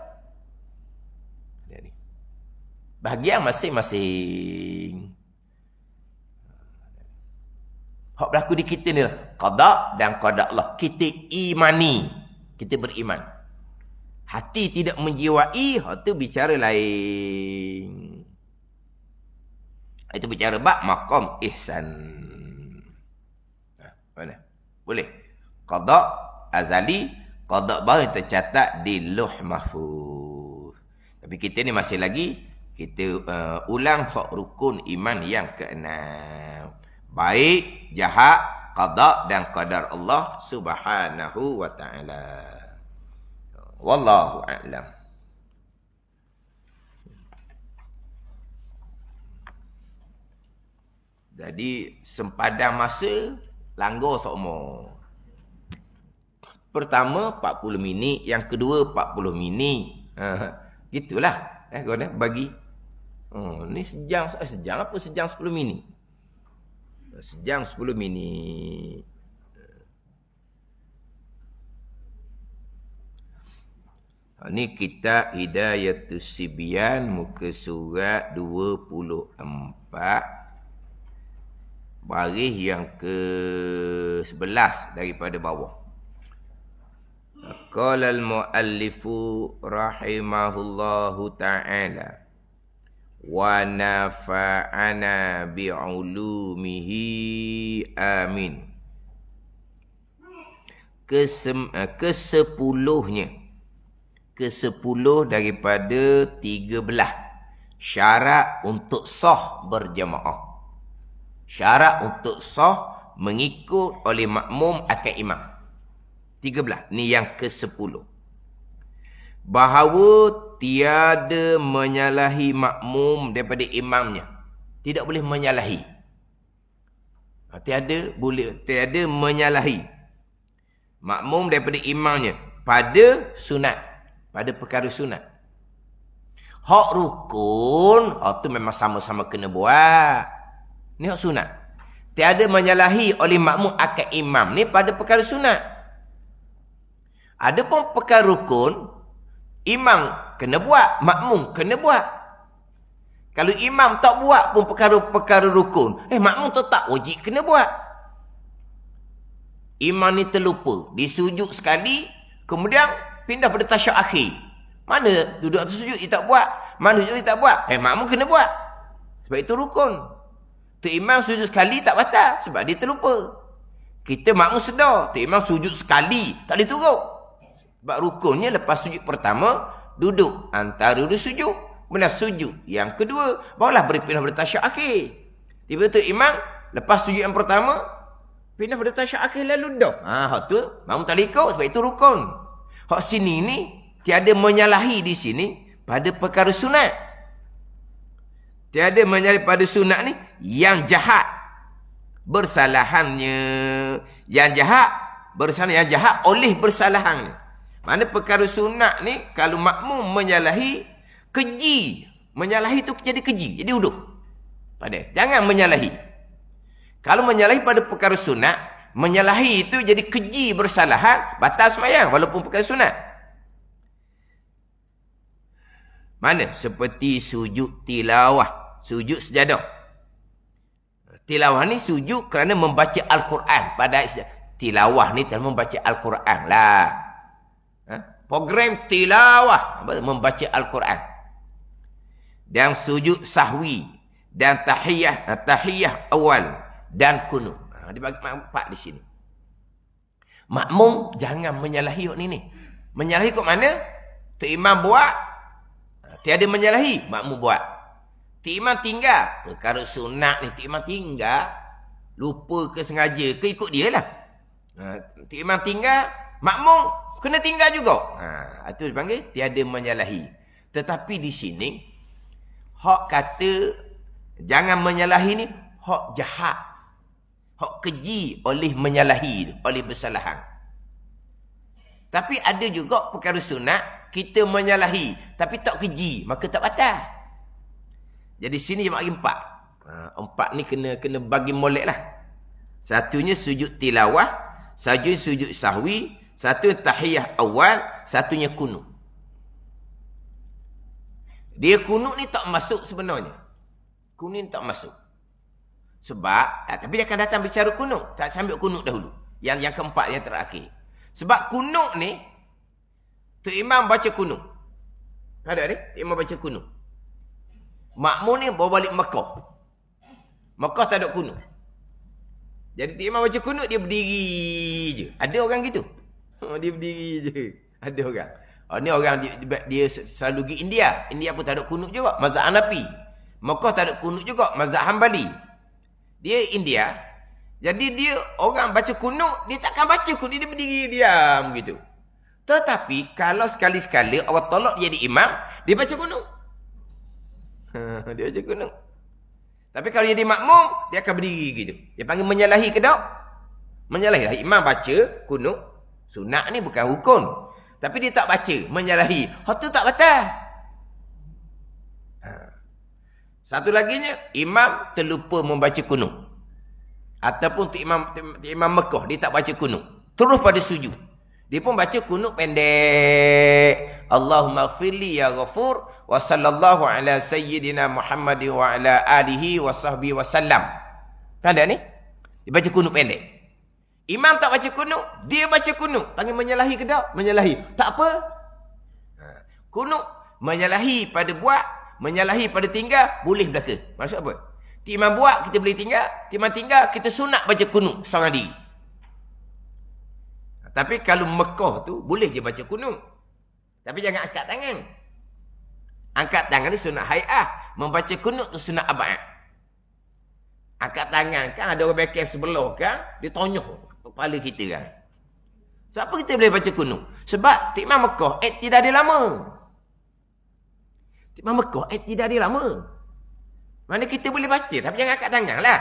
Bahagian masing-masing. Hak berlaku di kita ni qada dan qada Allah. Kita imani. Kita beriman. Hati tidak menjiwai, hak tu bicara lain. Itu bicara bab maqam ihsan. Mana? Boleh. Qada azali, qada baru tercatat di Lauh Mahfuz. Tapi kita ni masih lagi kita ulang hak rukun iman yang ke-6. Baik, jahat, qada dan qadar Allah Subhanahu wa ta'ala. Wallahu a'lam. Jadi sempadan masa langgar seumur. Pertama 40 minit, yang kedua 40 minit. Gitulah. Kau dah bagi. Ni sejam apa? Sejam 10 minit. Sejam 10 minit. Ni kitab Hidayatus Sibyan, muka surat 24, baris yang ke-11 daripada bawah. Qala al-muallifu rahimahullahu ta'ala wa nafa'ana bi'ulumihi amin. Kesepuluh daripada 13 syarat untuk sah berjamaah. Syarat untuk sah mengikut oleh makmum akan imam. 13. Ni yang ke-10. Bahawa tiada menyalahi makmum daripada imamnya. Tidak boleh menyalahi. Tiada menyalahi makmum daripada imamnya pada sunat, pada perkara sunat. Hak rukun, tu memang sama-sama kena buat. Ni hak sunat. Tiada menyalahi oleh makmum akan imam ni pada perkara sunat. Adapun perkara rukun, imam kena buat, makmum kena buat. Kalau imam tak buat pun perkara-perkara rukun, makmum tetap wajib kena buat. Imam ni terlupa, disujud sekali, kemudian pindah pada tasyahud akhir. Mana duduk atas sujud, dia tak buat. Mana sujud, dia tak buat. Makmum kena buat. Sebab itu rukun. Tu imam sujud sekali tak batal, sebab dia terlupa. Kita makmum sedar, tu imam sujud sekali, tak boleh turut. Sebab rukunnya lepas sujud pertama, duduk antara dua sujud. Benar sujud yang kedua, barulah berpindah pada tasyahud akhir. Tiba-tiba imam, lepas sujud yang pertama, pindah pada tasyahud akhir lalu dah. Hak tu, makmum tak boleh ikut, sebab itu rukun. Hak sini ni, tiada menyalahi di sini pada perkara sunat. Tiada menyalahi pada sunat ni, yang jahat bersalahannya. Yang jahat bersalahan, yang jahat oleh bersalahannya. Mana perkara sunat ni, kalau makmum menyalahi, keji. Menyalahi tu jadi keji, jadi huduh. Jangan menyalahi. Kalau menyalahi pada perkara sunat, menyalahi itu jadi keji bersalahan, batal sembahyang walaupun perkara sunat. Mana? Seperti sujud tilawah, sujud sejadah. Tilawah ni sujud kerana membaca Al-Quran. Pada tilawah ni terima membaca Al-Quran lah. Program tilawah, membaca Al-Quran. Dan sujud sahwi, dan tahiyah awal, dan kunut. Dibagi empat di sini. Makmum jangan menyalahi ni. Menyalahi kat mana? Tu imam buat, tiada menyalahi, makmum buat. Tu imam tinggal, perkara sunat ni tu imam tinggal, lupa ke sengaja ke, ikut dia lah. Tu imam tinggal, makmum kena tinggal juga. Itu dipanggil tiada menyalahi. Tetapi di sini, hak kata jangan menyalahi ni, hak jahat. Hak keji oleh menyalahi, oleh bersalahan. Tapi ada juga perkara sunat, kita menyalahi, tapi tak keji, maka tak batal. Jadi sini dia bagi empat. Empat ni kena bagi molek lah. Satunya sujud tilawah, satunya sujud sahwi, satu tahiyah awal, satunya kunut. Dia kunut ni tak masuk sebenarnya. Kunut ni tak masuk. Sebab, tapi dia akan datang bicara kunut. Tak sambil kunut dahulu. Yang keempat, yang terakhir. Sebab kunut ni, tu imam baca kunut. Ada ni? Imam baca kunut. Makmum ni bawa balik Mekah. Mekah tak ada kunut. Jadi tu imam baca kunut, dia berdiri je. Ada orang gitu. Dia berdiri je. Ada orang. Ni orang dia selalu pergi India. India pun tak ada kunut juga. Mazhab Hanafi. Mekah tak ada kunut juga. Mazhab Hambali. Dia India. Jadi dia orang baca kunut, dia takkan baca kunut. Dia berdiri diam gitu. Tetapi kalau sekali-sekala Allah tolak dia jadi imam, dia baca kunut. Dia baca kunut. Tapi kalau jadi makmum, dia akan berdiri gitu. Dia panggil menyalahi ke tak? Menyalahi lah. Imam baca kunut. Sunat ni bukan rukun. Tapi dia tak baca, menyalahi. Hak tu tak batal. Satu laginya, imam terlupa membaca kunut. Ataupun imam Mekah, dia tak baca kunut. Terus pada sujud. Dia pun baca kunut pendek. Allahumma gfirli ya ghafur. Wa sallallahu ala sayyidina Muhammad wa ala alihi wa sahbihi wa sallam. Ada ni? Dia baca kunut pendek. Imam tak baca kunut, dia baca kunut. Panggil menyalahi ke tak? Menyalahi. Tak apa. Kunut menyalahi pada buat, menyalahi pada tinggal, boleh belaka. Maksud apa? Tok Imam buat, kita boleh tinggal. Tok Imam tinggal, kita sunat baca kunut seorang diri. Tapi kalau Mekah tu, boleh je baca kunut. Tapi jangan angkat tangan. Angkat tangan ni sunat hai'ah. Membaca kunut tu sunat abad. Angkat tangan kan, ada orang bekal sebelah kan, dia tonyoh kepala kita kan. Sebab apa kita boleh baca kunut? Sebab Tok Imam Mekah, tidak ada lama. Tok Imam Mekah, tidak ada lama. Mana kita boleh baca, tapi jangan angkat tangan lah.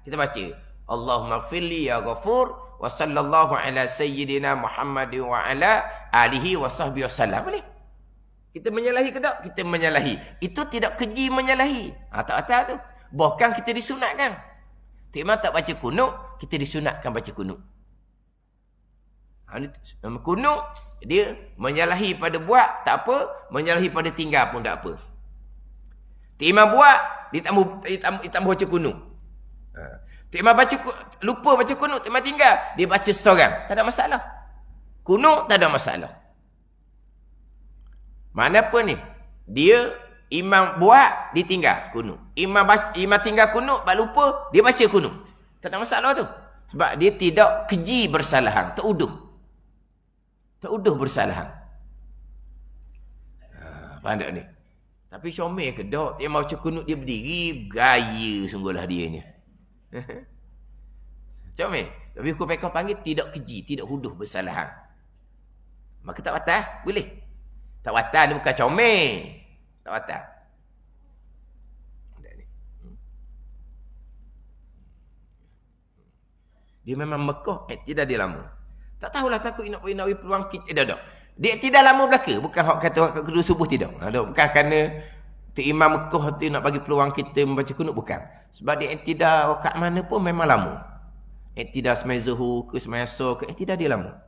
Kita baca. Allahumma firli ya ghafur, wa sallallahu ala sayyidina Muhammad wa ala alihi wa sahbihi wa sallam. Boleh? Kita menyalahi ke tak? Kita menyalahi. Itu tidak keji menyalahi. Tak tu. Bahkan kita disunatkan. Tok Imam tak baca kunut, kita disunatkan baca kunut. Kunut, dia menyalahi pada buat, tak apa. Menyalahi pada tinggal pun tak apa. Tok Imam buat, dia tak baca kunut. Tok Imam lupa baca kunut, Tok Imam tinggal, dia baca seorang. Tak ada masalah. Kunut tak ada masalah. Mana apa ni? Dia imam buat, dia tinggal kunut. Imam tinggal kunut, bak lupa, dia baca kunut. Tak ada masalah tu. Sebab dia tidak keji bersalahan, teruduh. Teruduh bersalahan. Faham tak ni? Tapi comel ke tak? Dia mau baca kunut, dia berdiri, gaya sungguhlah dianya. Comel. Tapi hukum mereka panggil tidak keji, tidak huduh bersalahan. Maka tak batal, boleh. Tak batal ni bukan comel. Tak batal. Dia memang Mekah, tidak dia lama. Tak tahulah takut nak peluang kita. Tak. Dia tidak lama belaka. Bukan hak kata hak kedua subuh tidak. Bukan kerana Tok Imam Mekah tu nak bagi peluang kita membaca kunut. Bukan. Sebab dia tidak waktu mana pun memang lama. Tidak semai zuhur ke semai asar ke. Tidak dia lama.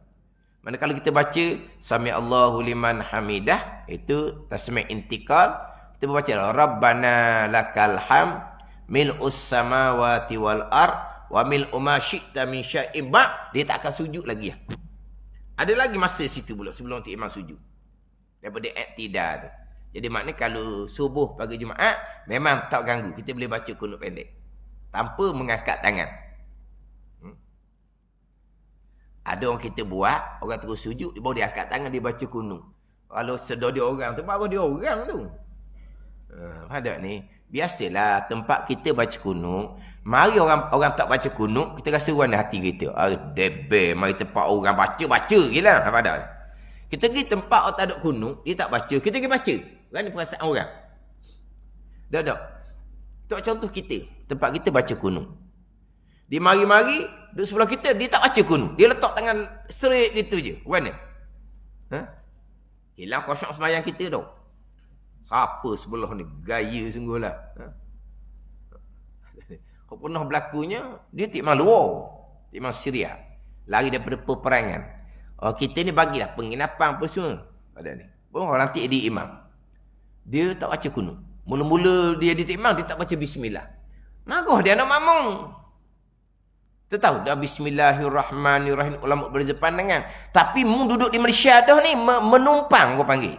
Mana kalau kita baca Sami Allahu liman hamidah, itu tasmi' intikal. Kita baca Rabbana lakal ham mil'us samawati wal ard wa mil'u ma syi'ta min syai'in ba'. Dia tak akan sujud lagi. Ada lagi masa situ pula sebelum Tok Imam sujud. Daripada iktidal tu. Jadi maknanya kalau subuh pagi Jumaat memang tak ganggu. Kita boleh baca kunut pendek tanpa mengangkat tangan. Ada orang kita buat, orang terus sujud, baru dia angkat tangan, dia baca kunut. Kalau sedar dia orang tu, baru dia orang tu. Faham tak ni? Biasalah tempat kita baca kunut, mari orang tak baca kunut, kita rasa warna hati kita. Debel, mari tempat orang baca gila. Faham tak? Kita pergi tempat orang tak ada kunut, dia tak baca, kita pergi baca. Kan ni perasaan orang. Tak. Itu contoh kita, tempat kita baca kunut. Dia mari-mari, duduk sebelah kita, dia tak baca kunut. Dia letak tangan straight gitu je. Mana? Hilang kosong sembahyang kita tau. Siapa sebelah ni? Gaya sungguhlah. Kau pernah berlakunya, dia Tok Imam luar. Tok Imam Syria. Lari daripada peperangan. Kita ni bagilah penginapan apa semua. Pada ni. Orang nanti di imam. Dia tak baca kunut. Mula-mula dia di Tok Imam, dia tak baca bismillah. Marah dia nak mamung. Kita tahu dah bismillahirrahmanirrahim, ulama berbeza pandangan. Tapi mu duduk di Malaysia dah ni menumpang kau panggil.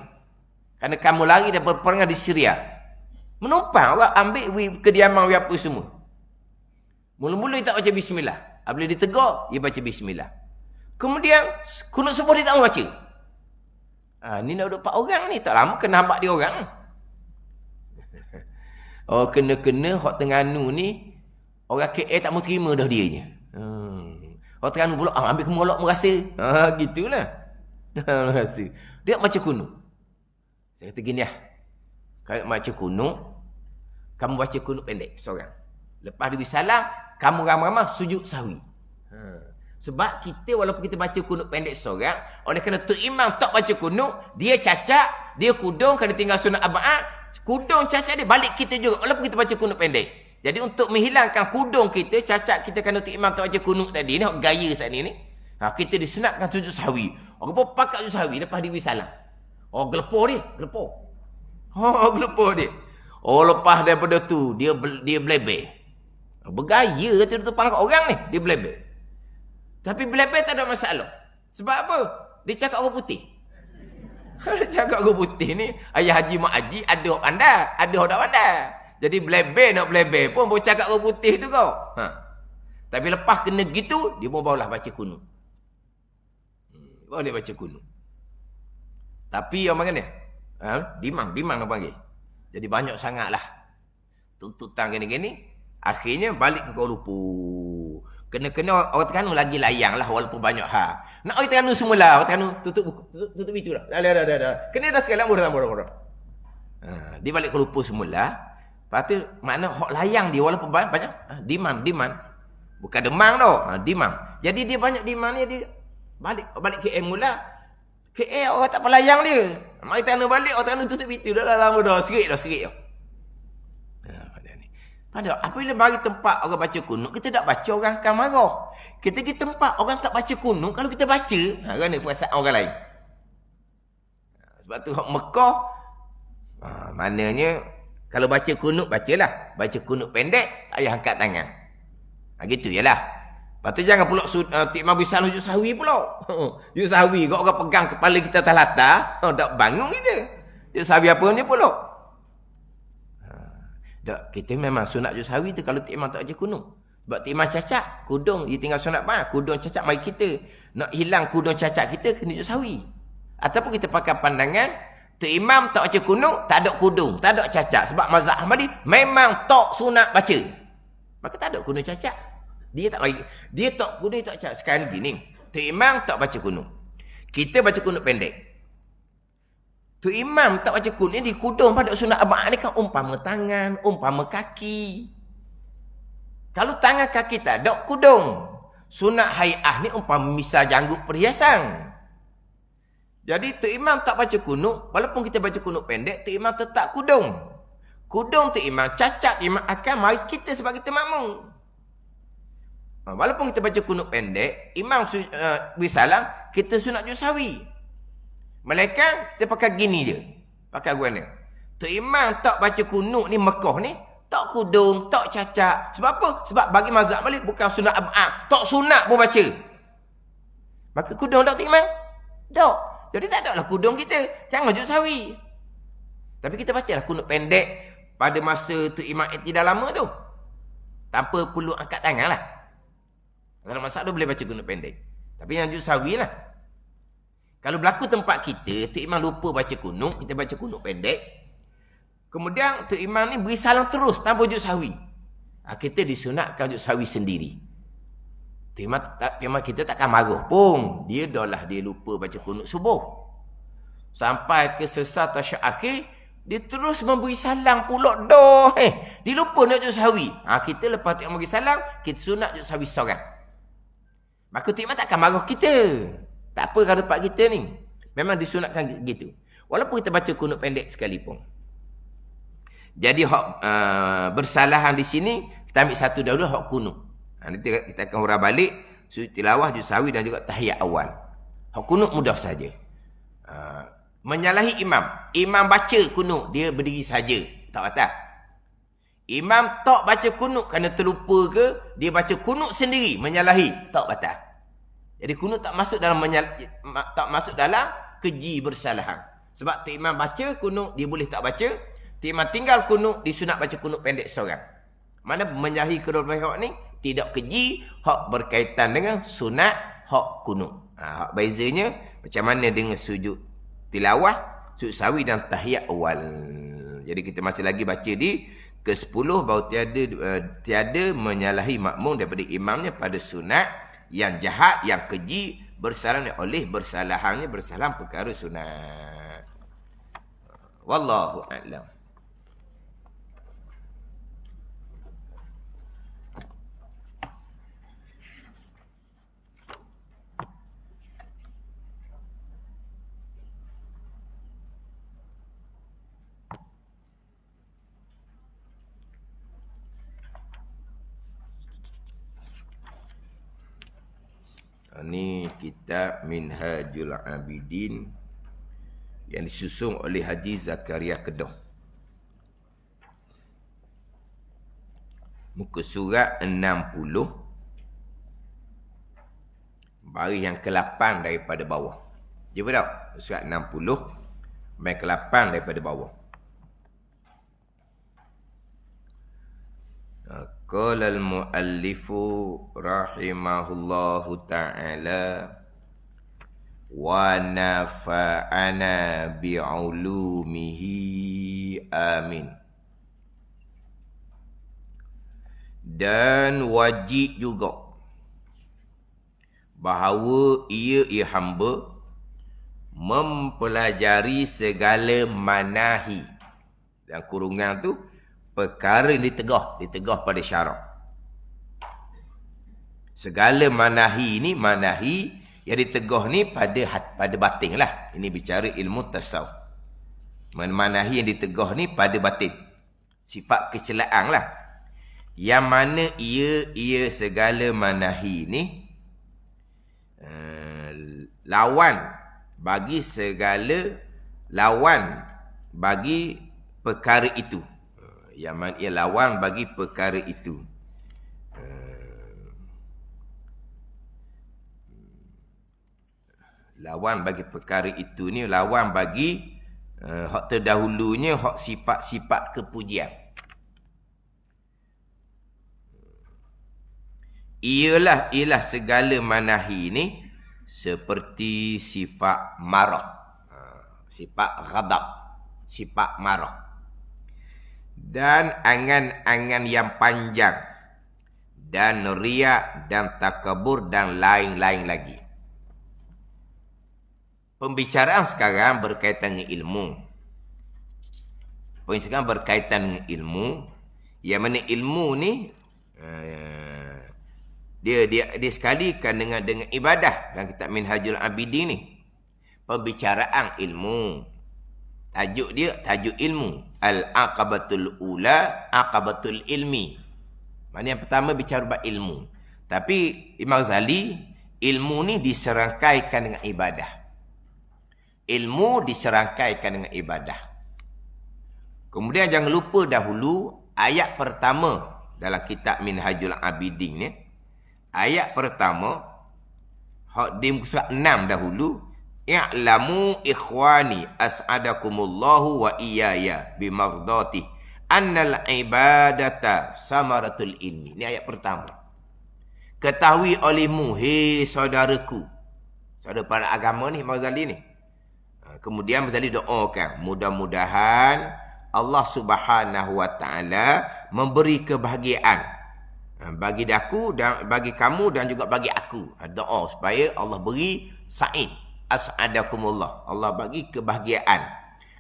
Kerana kamu lari daripada peperangan di Syria. Menumpang orang ambil kediaman apa semua. Mula-mula dia tak baca bismillah. Bila ditegur, dia baca bismillah. Kemudian kunut subuh dia tak mau baca. Ni nak duduk 4 orang ni, tak lama kena hambak dia orang. Kena-kena hak Terengganu ni orang KL tak mau terima dah dianya. Orang Terengganu pula ambil kemolok merasa. Gitulah. Merasa. Dia baca kunut. Saya kata gini lah. Kalau baca kunut, kamu baca kunut pendek seorang. Lepas dia salam, kamu ramai-ramai sujud sahwi. Sebab kita walaupun kita baca kunut pendek seorang, oleh kerana Tok Imam tak baca kunut, dia cacat, dia kudung, kena tinggal sunat abad, kudung cacat dia balik kita juga walaupun kita baca kunut pendek. Jadi untuk menghilangkan kudung kita, cacat kita kerana Tok Imam tak baca kunut tadi ni, gaya saat ni, kita disunatkan sujud sahwi. Orang pun pakat sujud sahwi lepas dia salam. Gelepor dia, gelepor. Gelepor dia. Lepas daripada tu dia belebel. Bergaya kata dia tepang orang ni, dia belebel. Tapi belebel tak ada masalah. Sebab apa? Dia cakap orang putih. Cakap orang putih ni, ayah haji mak haji ada orang pandai, ada orang tak pandai. Jadi blebe nak blebe pun boleh cakap orang putih tu kau. Tapi lepas kena gitu, dia pun barulah baca kunut. Boleh baca kunut. Tapi orang panggil ni, dimang nak panggil. Jadi banyak sangatlah tuntutan gini-gini. Akhirnya balik ke Kuala Lumpur. Kena-kena orang Terengganu lagi layang lah walaupun banyak hal. Nak orang Terengganu semula, orang Terengganu tutup itu dah. Dah. Kena dah sekali murah. Dia balik ke Kuala Lumpur semula. Lepas tu makna hak layang dia walaupun banyak dimang. Bukan demang tau, dimang. Jadi dia banyak dimang ni dia balik KL mula. KL orang tak pelayang dia. Mari Terengganu balik, orang Terengganu tutup itu dah lama dah. Serik dah. Padahal apabila bagi tempat orang baca kunut, kita tak baca orang akan marah. Kita pergi tempat orang tak baca kunut, kalau kita baca, kerana perasaan orang lain. Sebab tu Mekah, maknanya kalau baca kunut, bacalah. Baca kunut pendek, ayah angkat tangan. Gitu je lah. Lepas tu jangan pula Tik Mabui Salam Juk Sahawi pula. Juk Sahawi, kau orang pegang kepala kita atas latar, tak bangun kita. Juk Sahawi apa ni pula? Tak, kita memang sunat Juk Sahawi tu kalau Tik Imam tak baca kunut. Sebab Tik Imam cacat, kudung, dia tinggal sunat bang, kudung cacat mari kita. Nak hilang kudung cacat kita, kena Juk Sahawi. Ataupun kita pakai pandangan, Tik Imam tak baca kunut, tak ada kudung, tak ada cacat. Sebab mazhab Ahmadi memang tak sunat baca. Maka tak ada kudung cacat. Dia tak kudung, dia tak cacat. Sekarang gini, Tik Imam tak baca kunut. Kita baca kunut pendek. Tu imam tak baca kunut ni di kudung pada sunat abad ni kan umpama tangan, umpama kaki. Kalau tangan kaki tak ada kudung. Sunat hai'ah ni umpama misal janggut perhiasan. Jadi tu imam tak baca kunut, walaupun kita baca kunut pendek, tu imam tetap kudung. Kudung tu imam cacat, imam akan mari kita sebab kita makmum. Walaupun kita baca kunut pendek, imam bersalam, kita sunat Juk Sahawi. Malaikat kita pakai gini je. Pakai gua ni. Tu imam tak baca kunut ni Mekah ni, tak kudung, tak cacat. Sebab apa? Sebab bagi mazhab Malik bukan sunat ab'ad. Tak sunat pun baca. Maka kudung tak tu imam? Tak. Jadi tak ada lah kudung kita. Jangan Juk Sahawi. Tapi kita bacalah kunut pendek pada masa tu imam tidak lama tu. Tanpa perlu angkat tangan lah. Dalam masa tu boleh baca kunut pendek. Tapi yang Juk Sahawi lah. Kalau berlaku tempat kita, Tok Imam lupa baca kunut, kita baca kunut pendek. Kemudian Tok Imam ni beri salam terus tanpa Juk Sahawi. Kita disunatkan Juk Sahawi sendiri. Tok Imam kita takkan marah pun. Dia lupa baca kunut subuh. Sampai ke selesai tasyahud akhir, dia terus memberi salam pula dah. Dia lupa nak Juk Sahawi. Kita lepas Tok Imam beri salam, kita sunat Juk Sahawi seorang. Maka Tok Imam takkan marah kita. Tak apa kalau tempat kita ni. Memang disunatkan gitu. Walaupun kita baca kunut pendek sekalipun. Jadi hak bersalahan di sini, kita ambil satu dahulu hak kunut. Nanti kita akan hurah balik sujud tilawah, Juk Sahawi dan juga tahiyat awal. Hak kunut mudah saja. Menyalahi imam. Imam baca kunut, dia berdiri saja. Tak batal. Imam tak baca kunut kerana terlupa ke, dia baca kunut sendiri, menyalahi. Tak batal. Jadi kunut tak masuk dalam keji bersalahan. Sebab Tok Imam baca kunut, dia boleh tak baca. Tok Imam tinggal kunut, disunat baca kunut pendek seorang. Mana menyalahi kedua belah hak ni tidak keji, hak berkaitan dengan sunat hak kunut. Hak bezanya macam mana dengan sujud tilawah, sujud sawi dan tahiyat awal. Jadi kita masih lagi baca di ke-10 bahawa tiada menyalahi makmum daripada imamnya pada sunat yang jahat, yang keji, bersalam oleh bersalahannya bersalam perkara sunat. Wallahu a'lam. Ini kitab Minhajul Abidin yang disusun oleh Haji Zakaria Kedah. Muka surat 60, baris yang ke-8 daripada bawah. Jumpa tak? Surat 60, Baik ke-8 daripada bawah. Qala al-muallifu rahimahullahu ta'ala wa nafa'ana bi'ulumihi amin. Dan wajib juga bahawa ia hamba mempelajari segala manahi. Dan kurungan tu perkara yang ditegah pada syarak. Segala manahi ni, manahi yang ditegah ni pada batin lah. Ini bicara ilmu tasawuf. Manahi yang ditegah ni pada batin. Sifat kecelaan lah. Yang mana ia segala manahi ni lawan bagi perkara itu. Yang mana ia lawan bagi perkara itu. Lawan bagi perkara itu ni lawan bagi hak terdahulunya, hak sifat-sifat kepujian. Ialah segala manahi ni seperti sifat marah, sifat ghadab, sifat marah. Dan angan-angan yang panjang, dan riak, dan takabur, dan lain-lain lagi. Pembicaraan sekarang berkaitan dengan ilmu. Pembicaraan berkaitan dengan ilmu. Yang mana ilmu ni dia sekalikan dengan ibadah. Dan kitab Minhajul Abidin ni pembicaraan ilmu. Tajuk ilmu. Al-aqabatul ula, aqabatul ilmi. Mana yang pertama bicara bab ilmu. Tapi Imam Ghazali, ilmu ni diserangkaikan dengan ibadah. Ilmu diserangkaikan dengan ibadah. Kemudian jangan lupa dahulu ayat pertama dalam kitab Minhajul Abidin ni. Ayat pertama di muka 6 dahulu. I'lamu ikhwani as'adakumullahu wa iyaya bimardati annal ibadata samaratul ilmi. Ini ayat pertama. Ketahui olehmu, hei saudaraku. Saudara pada agama ni, Imam Ghazali ni. Kemudian Imam Ghazali doakan, mudah-mudahan Allah Subhanahu wa taala memberi kebahagiaan bagi aku dan bagi kamu dan juga bagi aku. Doa supaya Allah beri sa'id. As'adakumullah. Allah bagi kebahagiaan.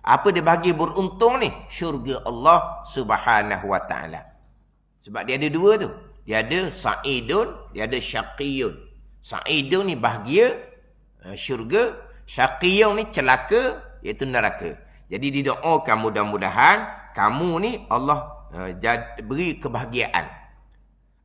Apa dia bagi beruntung ni? Syurga Allah Subhanahu wa ta'ala. Sebab dia ada dua tu. Dia ada sa'idun, dia ada syaqiyun. Sa'idun ni bahagia, syurga. Syaqiyun ni celaka, iaitu neraka. Jadi didoakan mudah-mudahan kamu ni Allah beri kebahagiaan.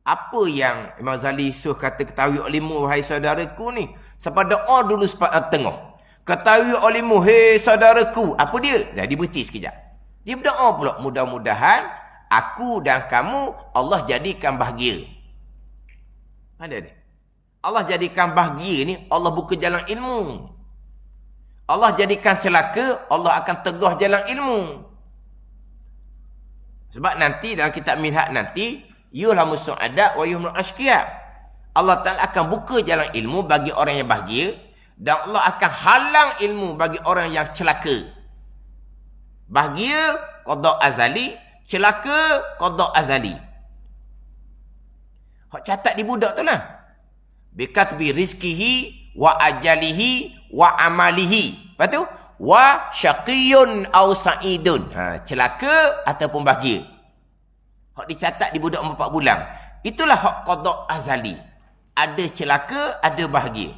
Apa yang Imam Ghazali suruh kata ketahui olehmu, wahai saudaraku ni? Sebab doa dulu sepat tengah. Ketahui olehmu, hei saudaraku. Apa dia? Dah berhenti sekejap. Dia berdoa pula, mudah-mudahan aku dan kamu Allah jadikan bahagia. Ada ni. Allah jadikan bahagia ni, Allah buka jalan ilmu. Allah jadikan celaka, Allah akan tegah jalan ilmu. Sebab nanti dalam kitab Minhaj nanti, yuhlamul su'ada wa yuhlamul ashqiya. Allah Ta'ala akan buka jalan ilmu bagi orang yang bahagia. Dan Allah akan halang ilmu bagi orang yang celaka. Bahagia, qada azali. Celaka, qada azali. Hak catat di budak tu lah. Bikatbi rizkihi, wa ajalihi, wa amalihi. Lepas tu, wa syaqiyun au sa'idun. Celaka ataupun bahagia. Hak dicatat di budak 4 bulan. Itulah hak qada azali. Ada celaka, ada bahagia.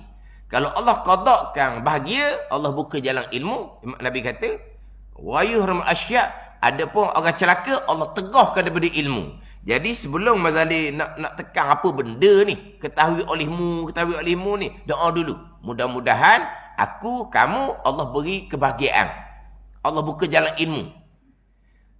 Kalau Allah qadakkan bahagia, Allah buka jalan ilmu. Nabi kata, wa yuhram asya'. Ada pun orang celaka, Allah tegahkan daripada ilmu. Jadi sebelum Mazali nak tekan apa benda ni, ketahui olehmu ni, doa dulu. Mudah-mudahan aku, kamu, Allah beri kebahagiaan. Allah buka jalan ilmu.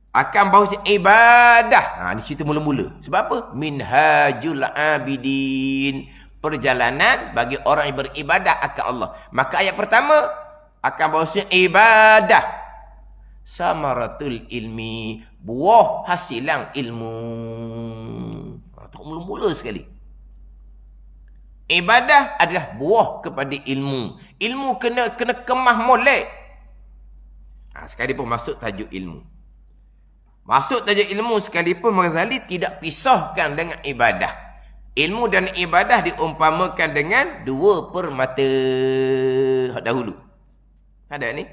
Akan bawa ibadah. Ni cerita mula-mula. Sebab apa? Minhajul Abidin. Perjalanan bagi orang yang beribadah akan Allah. Maka ayat pertama akan bawa ibadah. samaratul ilmi, buah hasilan ilmu. Tak mula-mula sekali. Ibadah adalah buah kepada ilmu. Ilmu kena kemah molek. Sekalipun masuk tajuk ilmu. Masuk tajuk ilmu sekalipun Ghazali tidak pisahkan dengan ibadah. Ilmu dan ibadah diumpamakan dengan dua permata. Dahulu. Ada ni.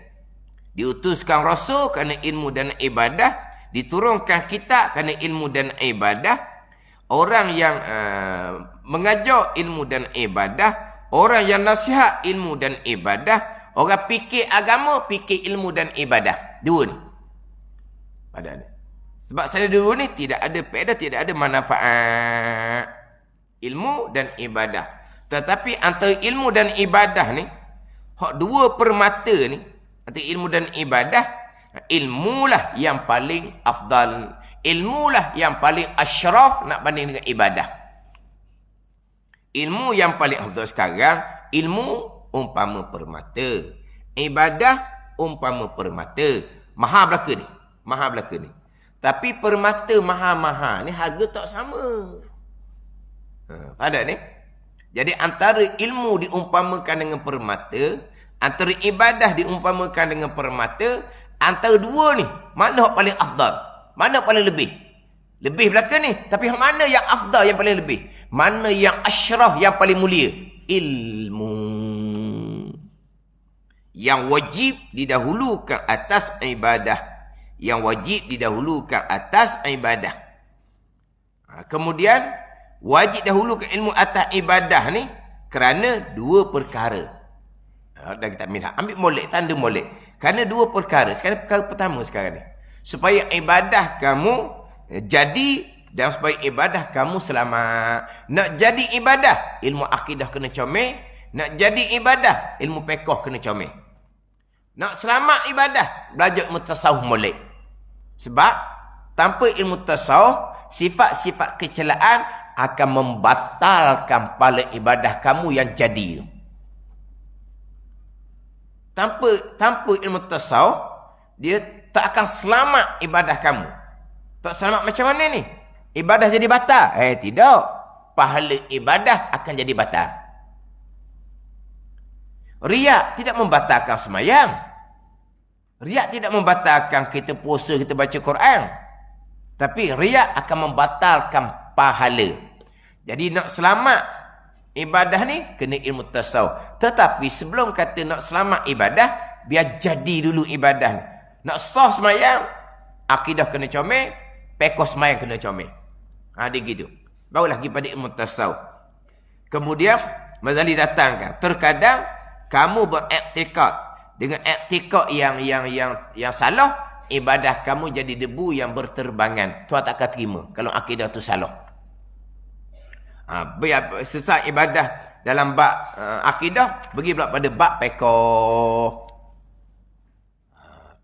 Diutuskan Rasul kerana ilmu dan ibadah. Diturunkan kitab kerana ilmu dan ibadah. Orang yang mengajar ilmu dan ibadah. Orang yang nasihat ilmu dan ibadah. Orang fikir agama, fikir ilmu dan ibadah. Dua ni. Ada ni. Sebab saya dulu ni tidak ada faedah, tidak ada manfaat. Ilmu dan ibadah. Tetapi antara ilmu dan ibadah ni, hak dua permata ni, antara ilmu dan ibadah, ilmulah yang paling afdal. Ilmulah yang paling asyraf nak banding dengan ibadah. Ilmu yang paling afdal sekarang, ilmu umpama permata. Ibadah umpama permata. Mahal belaka ni. Mahal belaka ni. Tapi permata mahal-mahal ni harga tak sama. Ada ni? Jadi antara ilmu diumpamakan dengan permata, antara ibadah diumpamakan dengan permata, antara dua ni, mana yang paling afdal? Mana yang paling lebih? Lebih belaka ni. Tapi mana yang afdal, yang paling lebih? Mana yang asyraf, yang paling mulia? Ilmu. Yang wajib didahulukan atas ibadah. Yang wajib didahulukan atas ibadah. Kemudian, wajib dahulukan ilmu atas ibadah ni kerana dua perkara. Dah kita ambil molek, tanda molek. Kerana dua perkara. Sekarang perkara pertama sekarang ni. Supaya ibadah kamu jadi dan supaya ibadah kamu selamat. Nak jadi ibadah, ilmu akidah kena comel. Nak jadi ibadah, ilmu fiqh kena comel. Nak selamat ibadah, belajar ilmu tasawuf molek. Sebab tanpa ilmu tasawuf, sifat-sifat kecelaan akan membatalkan pahala ibadah kamu yang jadi. Tanpa ilmu tasawuf, dia tak akan selamat ibadah kamu. Tak selamat macam mana ni? Ibadah jadi batal? Tidak. Pahala ibadah akan jadi batal. Riak tidak membatalkan sembahyang. Riak tidak membatalkan kita puasa, kita baca Quran. Tapi riak akan membatalkan pahala. Jadi nak selamat ibadah ni, kena ilmu tasawuf. Tetapi sebelum kata nak selamat ibadah, biar jadi dulu ibadah ni. Nak sah semayang, akidah kena comel, fiqh semayang kena comel. Dia gitu. Barulah pergi pada ilmu tasawuf. Kemudian, Ghazali datangkan. Terkadang, kamu beriktikad dengan iktikad yang salah, ibadah kamu jadi debu yang berterbangan. Tuhan tak akan terima kalau akidah tu salah. Sesat ibadah dalam bab akidah, pergi pula pada bab fiqh.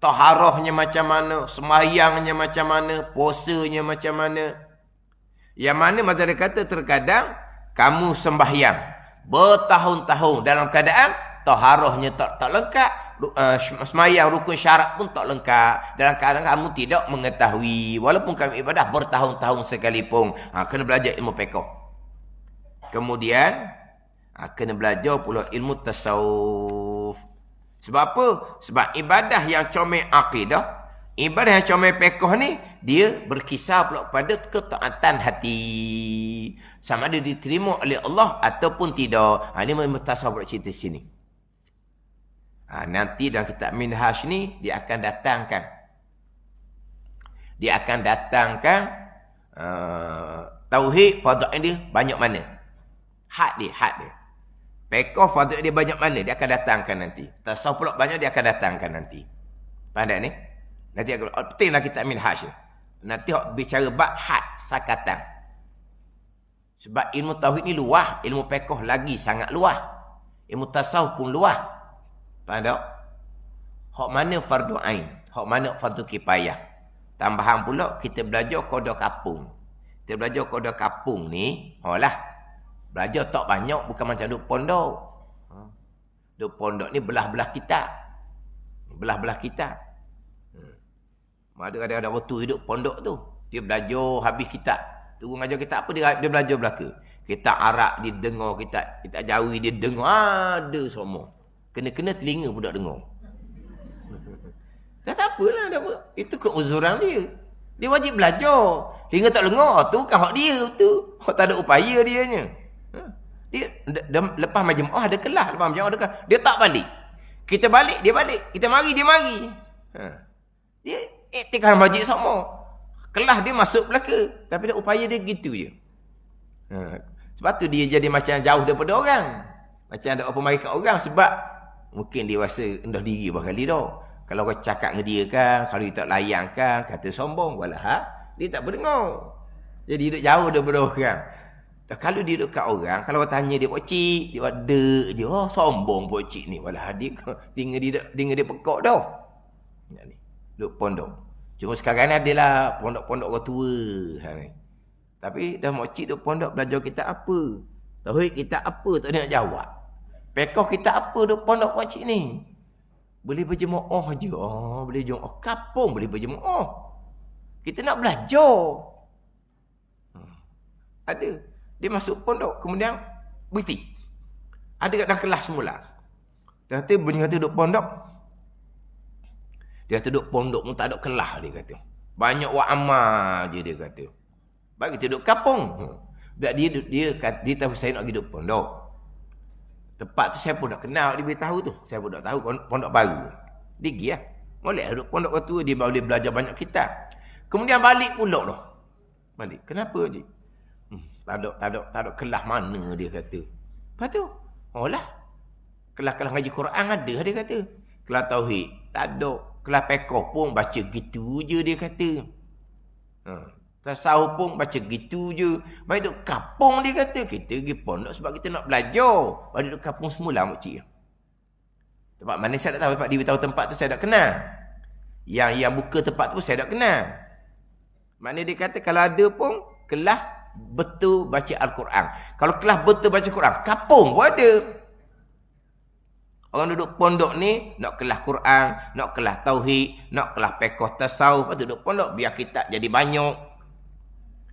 Taharahnya macam mana, sembahyangnya macam mana, puasanya macam mana. Yang mana Mazhari kata terkadang kamu sembahyang bertahun-tahun dalam keadaan taharahnya tak lengkap, sembahyang rukun syarat pun tak lengkap. Dalam keadaan kamu tidak mengetahui, walaupun kami ibadah bertahun-tahun sekalipun. Kena belajar ilmu fiqh. Kemudian kena belajar pula ilmu tasawuf. Sebab apa? Sebab ibadah yang comel akidah, ibadah yang comel fiqh ni, dia berkisar pula pada ketaatan hati. Sama ada diterima oleh Allah ataupun tidak. Ini memang tasawuf cerita sini. Nanti dalam kitab Minhaj ni, dia akan datangkan. Dia akan datangkan tauhid, fadha'il dia banyak mana. Had dia. Fiqh fadha'il dia banyak mana, dia akan datangkan nanti. Tasawuf pula banyak, dia akan datangkan nanti. Faham tak ni? Nanti pentinglah kitab Minhaj ni. Nanti bicara bab had, sakatan. Sebab ilmu tauhid ni luah, ilmu fiqh lagi sangat luah. Ilmu tasawuf pun luah. Faham tak? Hak mana fardu ain, hak mana fardu kifayah. Tambahan pula kita belajar qada kapung. Kita belajar qada kapung ni, belajar tak banyak, bukan macam duk pondok. Duk pondok ni belah-belah kitab. Belah-belah kitab. Ada waktu hidup pondok tu. Dia belajar habis kitab. Turun ajar kitab apa dia belajar belaka. Kitab Arab dia dengar, kitab Jawi dia dengar. Ada semua. Kena-kena telinga budak dengar. Dah tak apalah, dah apa. Itu keuzuran dia. Dia wajib belajar. Telinga tak dengar tu bukan hak dia tu. Hak tak ada upaya dianya. Dia lepas majmuah ada kelas, lepas majmuah ada kelas. Dia tak balik. Kita balik, dia balik. Kita mari, dia mari. Dia iktikaf masjid sama. Kelas dia masuk belaka. Tapi dia upaya dia gitu je. Sebab tu dia jadi macam jauh daripada orang. Macam ada apa mari kat orang. Sebab mungkin dia rasa rendah diri berkali dah. Kalau orang cakap dengan dia kan, kalau dia tak layan kan, kata sombong. Walah, dia tak berdengar. Jadi duduk jauh daripada orang. Dan kalau dia duduk kat orang, kalau orang tanya dia, pocik, dia ada je. Oh, sombong pocik ni. Walah, dia tinggal dia pekak dah. Ni, duduk pondok. Cuma sekarang ni adalah pondok-pondok orang tua. Tapi dah mocik duduk pondok belajar kita apa. Tauhid kita apa, tak nak jawab. Pekoh kita apa duduk pondok mocik ni. Boleh berjemaah je. Boleh jemaah kapung, boleh berjemaah. Kita nak belajar. Ada. Dia masuk pondok, kemudian berhenti. Ada kat dalam kelas semula. Dia kata, bunyi kata duduk pondok. Dia kata duduk pondok pun tak ada kelas, dia kata. Banyak wa'amah je, dia kata. Baik kita duduk kapung. Dia tahu saya nak pergi duduk pondok. Tempat tu saya pun nak kenal, dia beritahu tu. Saya pun nak tahu pondok baru. Dia pergi lah. Boleh duduk pondok orang tua, dia boleh belajar banyak kitab. Kemudian balik pula dah. Balik. Kenapa je? Tak ada kelas mana dia kata. Lepas tu, lah. Kelas-kelas ngaji Quran ada dia kata. Kelas tauhid tak ada. Kelas pekoh pun baca gitu je dia kata. Tasawuf pun baca gitu je. Baik duduk kapung dia kata. Kita pergi pondok sebab kita nak belajar. Baik duduk kapung semula makcik. Tempat mana saya tak tahu. Sebab dia beritahu tempat tu saya tak kenal. Yang buka tempat tu saya tak kenal. Mana dia kata kalau ada pun kelas betul baca Al-Quran. Kalau kelas betul baca Quran, kapung pun ada. Orang duduk pondok ni, nak kelas Quran, nak kelas Tauhid, nak kelas pekoh tasawuf, lepas tu duduk pondok, biar kitab jadi banyak.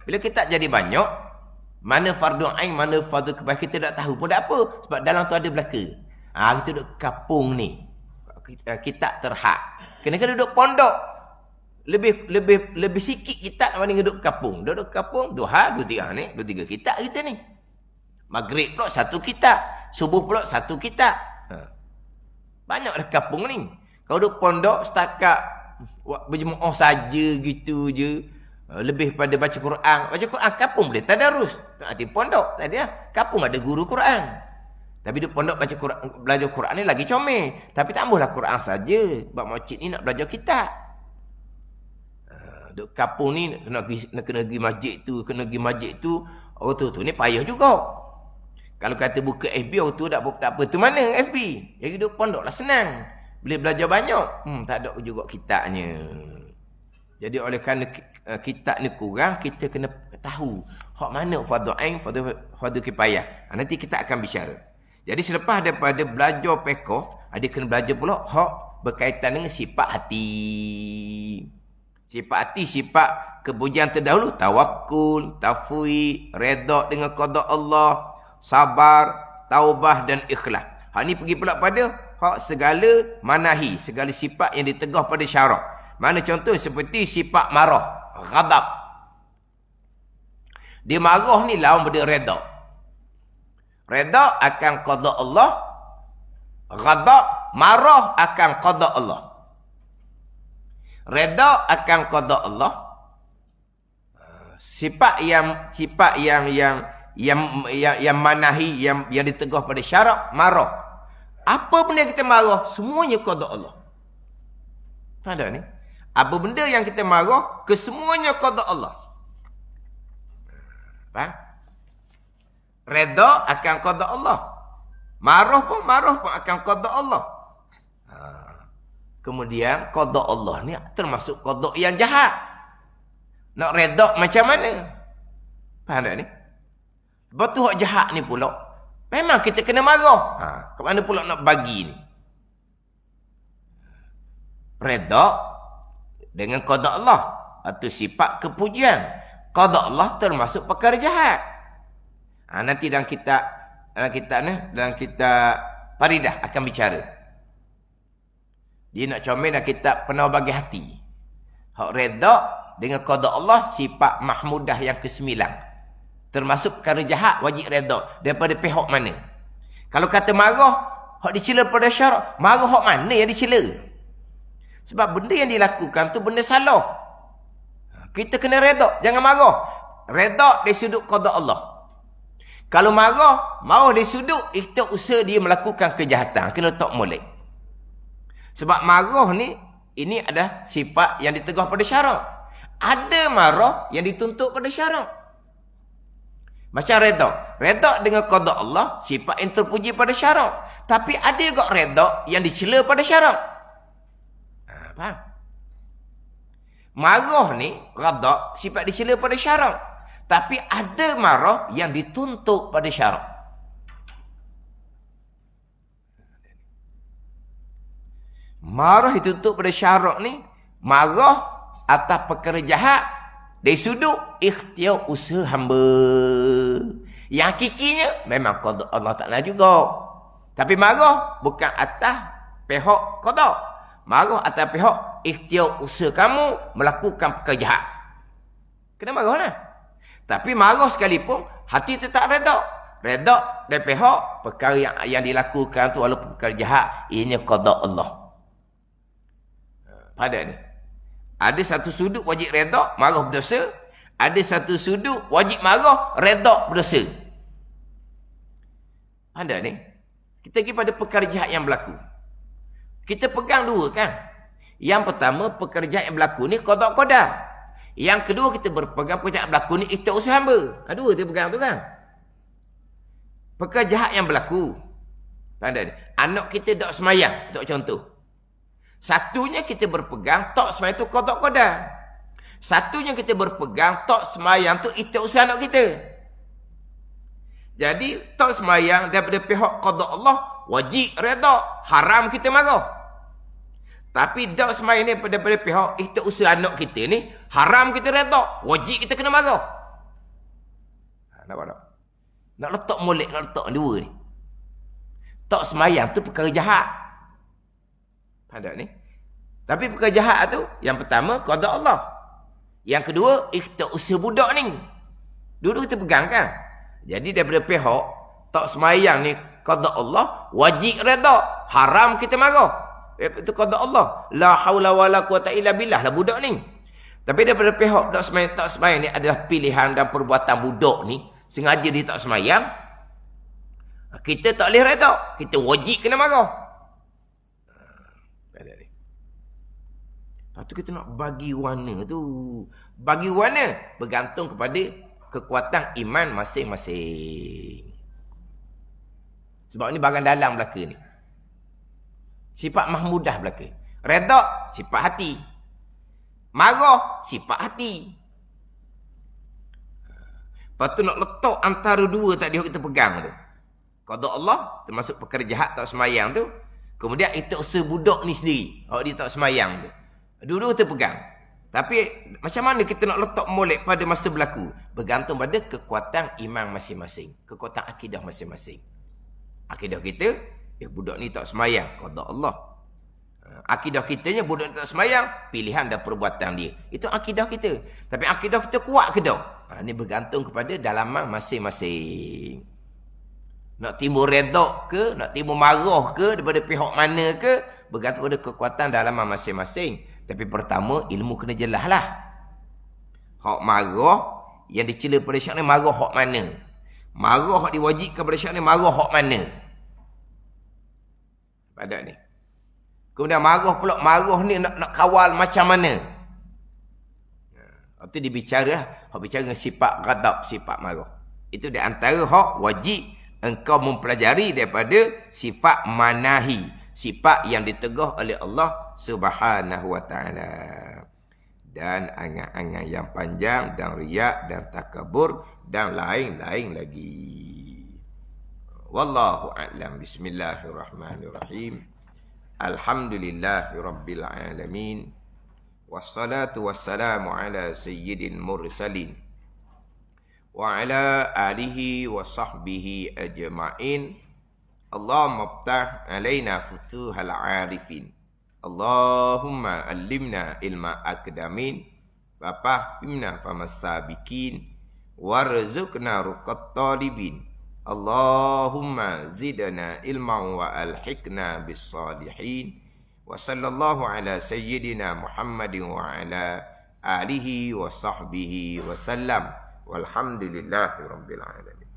Bila kitab jadi banyak, mana fardu ain, mana fardu kifayah kita tak tahu pun tak apa. Sebab dalam tu ada belaka. Kita duduk kapung ni. Kitab terhad. Kena-kena duduk pondok. Lebih sikit kitab dibanding duduk kapung. Duduk kapung, 2 hari, 2 3 ni, 2 3 kitab kita ni. Maghrib pula 1 kitab. Subuh pula 1 kitab. Banyak dah kapung ni. Kalau duduk pondok, setakat berjemaah saja gitu je. Lebih pada baca Quran. Baca Quran kapung boleh tadarus. Nanti pondok tadi lah. Kapung ada guru Quran. Tapi duduk pondok baca Quran, belajar Quran ni lagi comel. Tapi tambahlah Quran saja. Sebab makcik ni nak belajar kitab. Duduk kapung ni kena pergi masjid tu, kena pergi masjid tu. Orang tu ni payah juga. Kalau kata buka FB, orang tu tak apa. Tu mana FB? Yang duduk pondok lah senang. Boleh belajar banyak. Tak ada juga kitabnya. Jadi oleh kerana kitab ni kurang, kita kena tahu hak mana fardu ain, fardu kifayah. Nanti kita akan bicara. Jadi selepas daripada belajar pekoh, ada kena belajar pula hak berkaitan dengan sifat hati. Sifat hati, sifat kepujian terdahulu, tawakkul, tafwid, redha dengan qada Allah, sabar, taubah dan ikhlas. Hak ni pergi pula pada hak segala manahi, segala sifat yang ditegah pada syarak. Mana contoh seperti sifat marah, ghadab. Dia marah ni lawan pada redha. Redha akan qada Allah, ghadab marah akan qada Allah. Redha akan qada Allah. Sifat yang manahi, yang ditegah pada syarak, marah. Apa benda kita marah, semuanya qada Allah. Faham tak ni? Apa benda yang kita marah, kesemuanya qada Allah. Faham? Redha akan qada Allah. Marah pun akan qada Allah. Kemudian qada Allah ni termasuk qada yang jahat. Nak redha macam mana? Faham tak ni? Lepas tu hak jahat ni pula, memang kita kena marah. Ke mana pula nak bagi ni? Redha dengan qada Allah. Itu sifat kepujian. Qada Allah termasuk perkara jahat. Nanti dalam kitab Faridah akan bicara. Dia nak comel dalam kitab Penawar Bagi Hati. Hak redha dengan qada Allah, sifat mahmudah yang ke-9. Termasuk perkara jahat, wajib redha. Daripada pihak mana? Kalau kata marah, hak dicela pada syarak, marah hak mana yang dicela? Sebab benda yang dilakukan tu benda salah. Kita kena redha, jangan marah. Redha dari sudut qada Allah. Kalau marah dari sudut kita usaha dia melakukan kejahatan, kena letak molek. Sebab marah ni, ini adalah sifat yang ditegah pada syarak. Ada marah yang dituntut pada syarak. Macam redha. Redha dengan qada Allah, sifat yang terpuji pada syarak. Tapi ada juga redha yang dicela pada syarak. Faham? Marah ni, redha, sifat dicela pada syarak. Tapi ada marah yang dituntut pada syarak. Marah dituntut pada syarak ni, marah atas perkara jahat dari sudut ikhtiar usaha hamba. Yang hakikinya memang qada Allah Ta'ala juga. Tapi marah bukan atas pihak qada. Marah atas pihak ikhtiar usaha kamu melakukan perkara jahat. Kena marah lah. Tapi marah sekalipun, hati tetap redha. Redha dari pihak perkara yang dilakukan tu walaupun perkara jahat, ianya qada Allah. Pada ni. Ada satu sudut wajib redha, marah berdosa. Ada satu sudut wajib marah, redha berdosa. Pada ni. Kita pergi pada perkara jahat yang berlaku. Kita pegang dua kan. Yang pertama, perkara jahat yang berlaku ni qada qadar. Yang kedua, kita berpegang perkara jahat yang berlaku ni ikhtiar usaha hamba. Dua kita pegang tu kan. Perkara jahat yang berlaku. Tanda ni. Anak kita tak semayang, untuk contoh. Satunya kita berpegang, tak semayang tu qada qadar. Satunya kita berpegang, tak semayang tu ikhtiar usaha anak kita. Jadi, tak semayang daripada pihak qada Allah, wajib redha, haram kita marah. Tapi tak semayang ni daripada pihak ikhtiar usaha anak kita ni, haram kita redha, wajib kita kena marah. Nampak tak? Nak letak molek, nak letak dua ni. Tak semayang tu perkara jahat. Ada ni. Tapi perkara jahat tu, yang pertama, qada Allah. Yang kedua, ikhtiar usaha budak ni. Dulu kita pegang kan? Jadi daripada pihak, tak semayang ni, qada Allah, wajib redha, haram kita marah. Itu qada Allah. La haula wa la quwata illa billah lah budak ni. Tapi daripada pihak tak semayang ni adalah pilihan dan perbuatan budak ni. Sengaja dia tak semayang. Kita tak boleh redha. Kita wajib kena marah. Lepas tu kita nak bagi warna tu. Bagi warna bergantung kepada kekuatan iman masing-masing. Sebab ni barang dalam belaka ni. Sifat mahmudah belaka. Redha, sifat hati. Marah, sifat hati. Lepas tu nak letak antara dua tadi kita pegang tu. Qada Allah, termasuk perkara jahat tak semayang tu. Kemudian itu usaha budak ni sendiri. Dia tak semayang tu. Dua-dua kita pegang. Tapi macam mana kita nak letak molek pada masa berlaku? Bergantung pada kekuatan iman masing-masing. Kekuatan akidah masing-masing. Akidah kita, budak ni tak semayang. Qada Allah. Akidah kitanya budak ni tak semayang. Pilihan dan perbuatan dia. Itu akidah kita. Tapi akidah kita kuat ke tak? Ini bergantung kepada dalaman masing-masing. Nak timbul redha ke? Nak timbul marah ke? Daripada pihak mana ke? Bergantung pada kekuatan dalaman masing-masing. Tapi pertama, ilmu kena jelas lah. Hak marah, yang dicela pada syak ni, marah hak mana? Marah hak diwajibkan pada syak ni, marah hak mana? Pada ni. Kemudian marah pula, marah ni nak kawal macam mana? Itu dia bicara lah. Hak bicara dengan sifat ghadab, sifat marah. Itu di antara hak wajib engkau mempelajari daripada sifat manahi. Sifat yang ditegah oleh Allah Subhanahu wa ta'ala. Dan angan-angan yang panjang, dan riak, dan takabur, dan lain-lain lagi. Wallahu a'lam. Bismillahirrahmanirrahim. Alhamdulillahi rabbil alamin. Wassalatu wassalamu ala sayyidil mursalin wa ala alihi wa sahbihi ajma'in. Allahumma ftah alaina futuhal arifin. Allahumma allimna ilma akdamin wa fahimna famas sabiqin warzuqna ruqat talibin. Allahumma zidna ilman wa alhiqna bis salihin. Wa sallallahu ala sayyidina Muhammadin wa ala alihi wa sahbihi wa sallam. Walhamdulillahi rabbil alamin.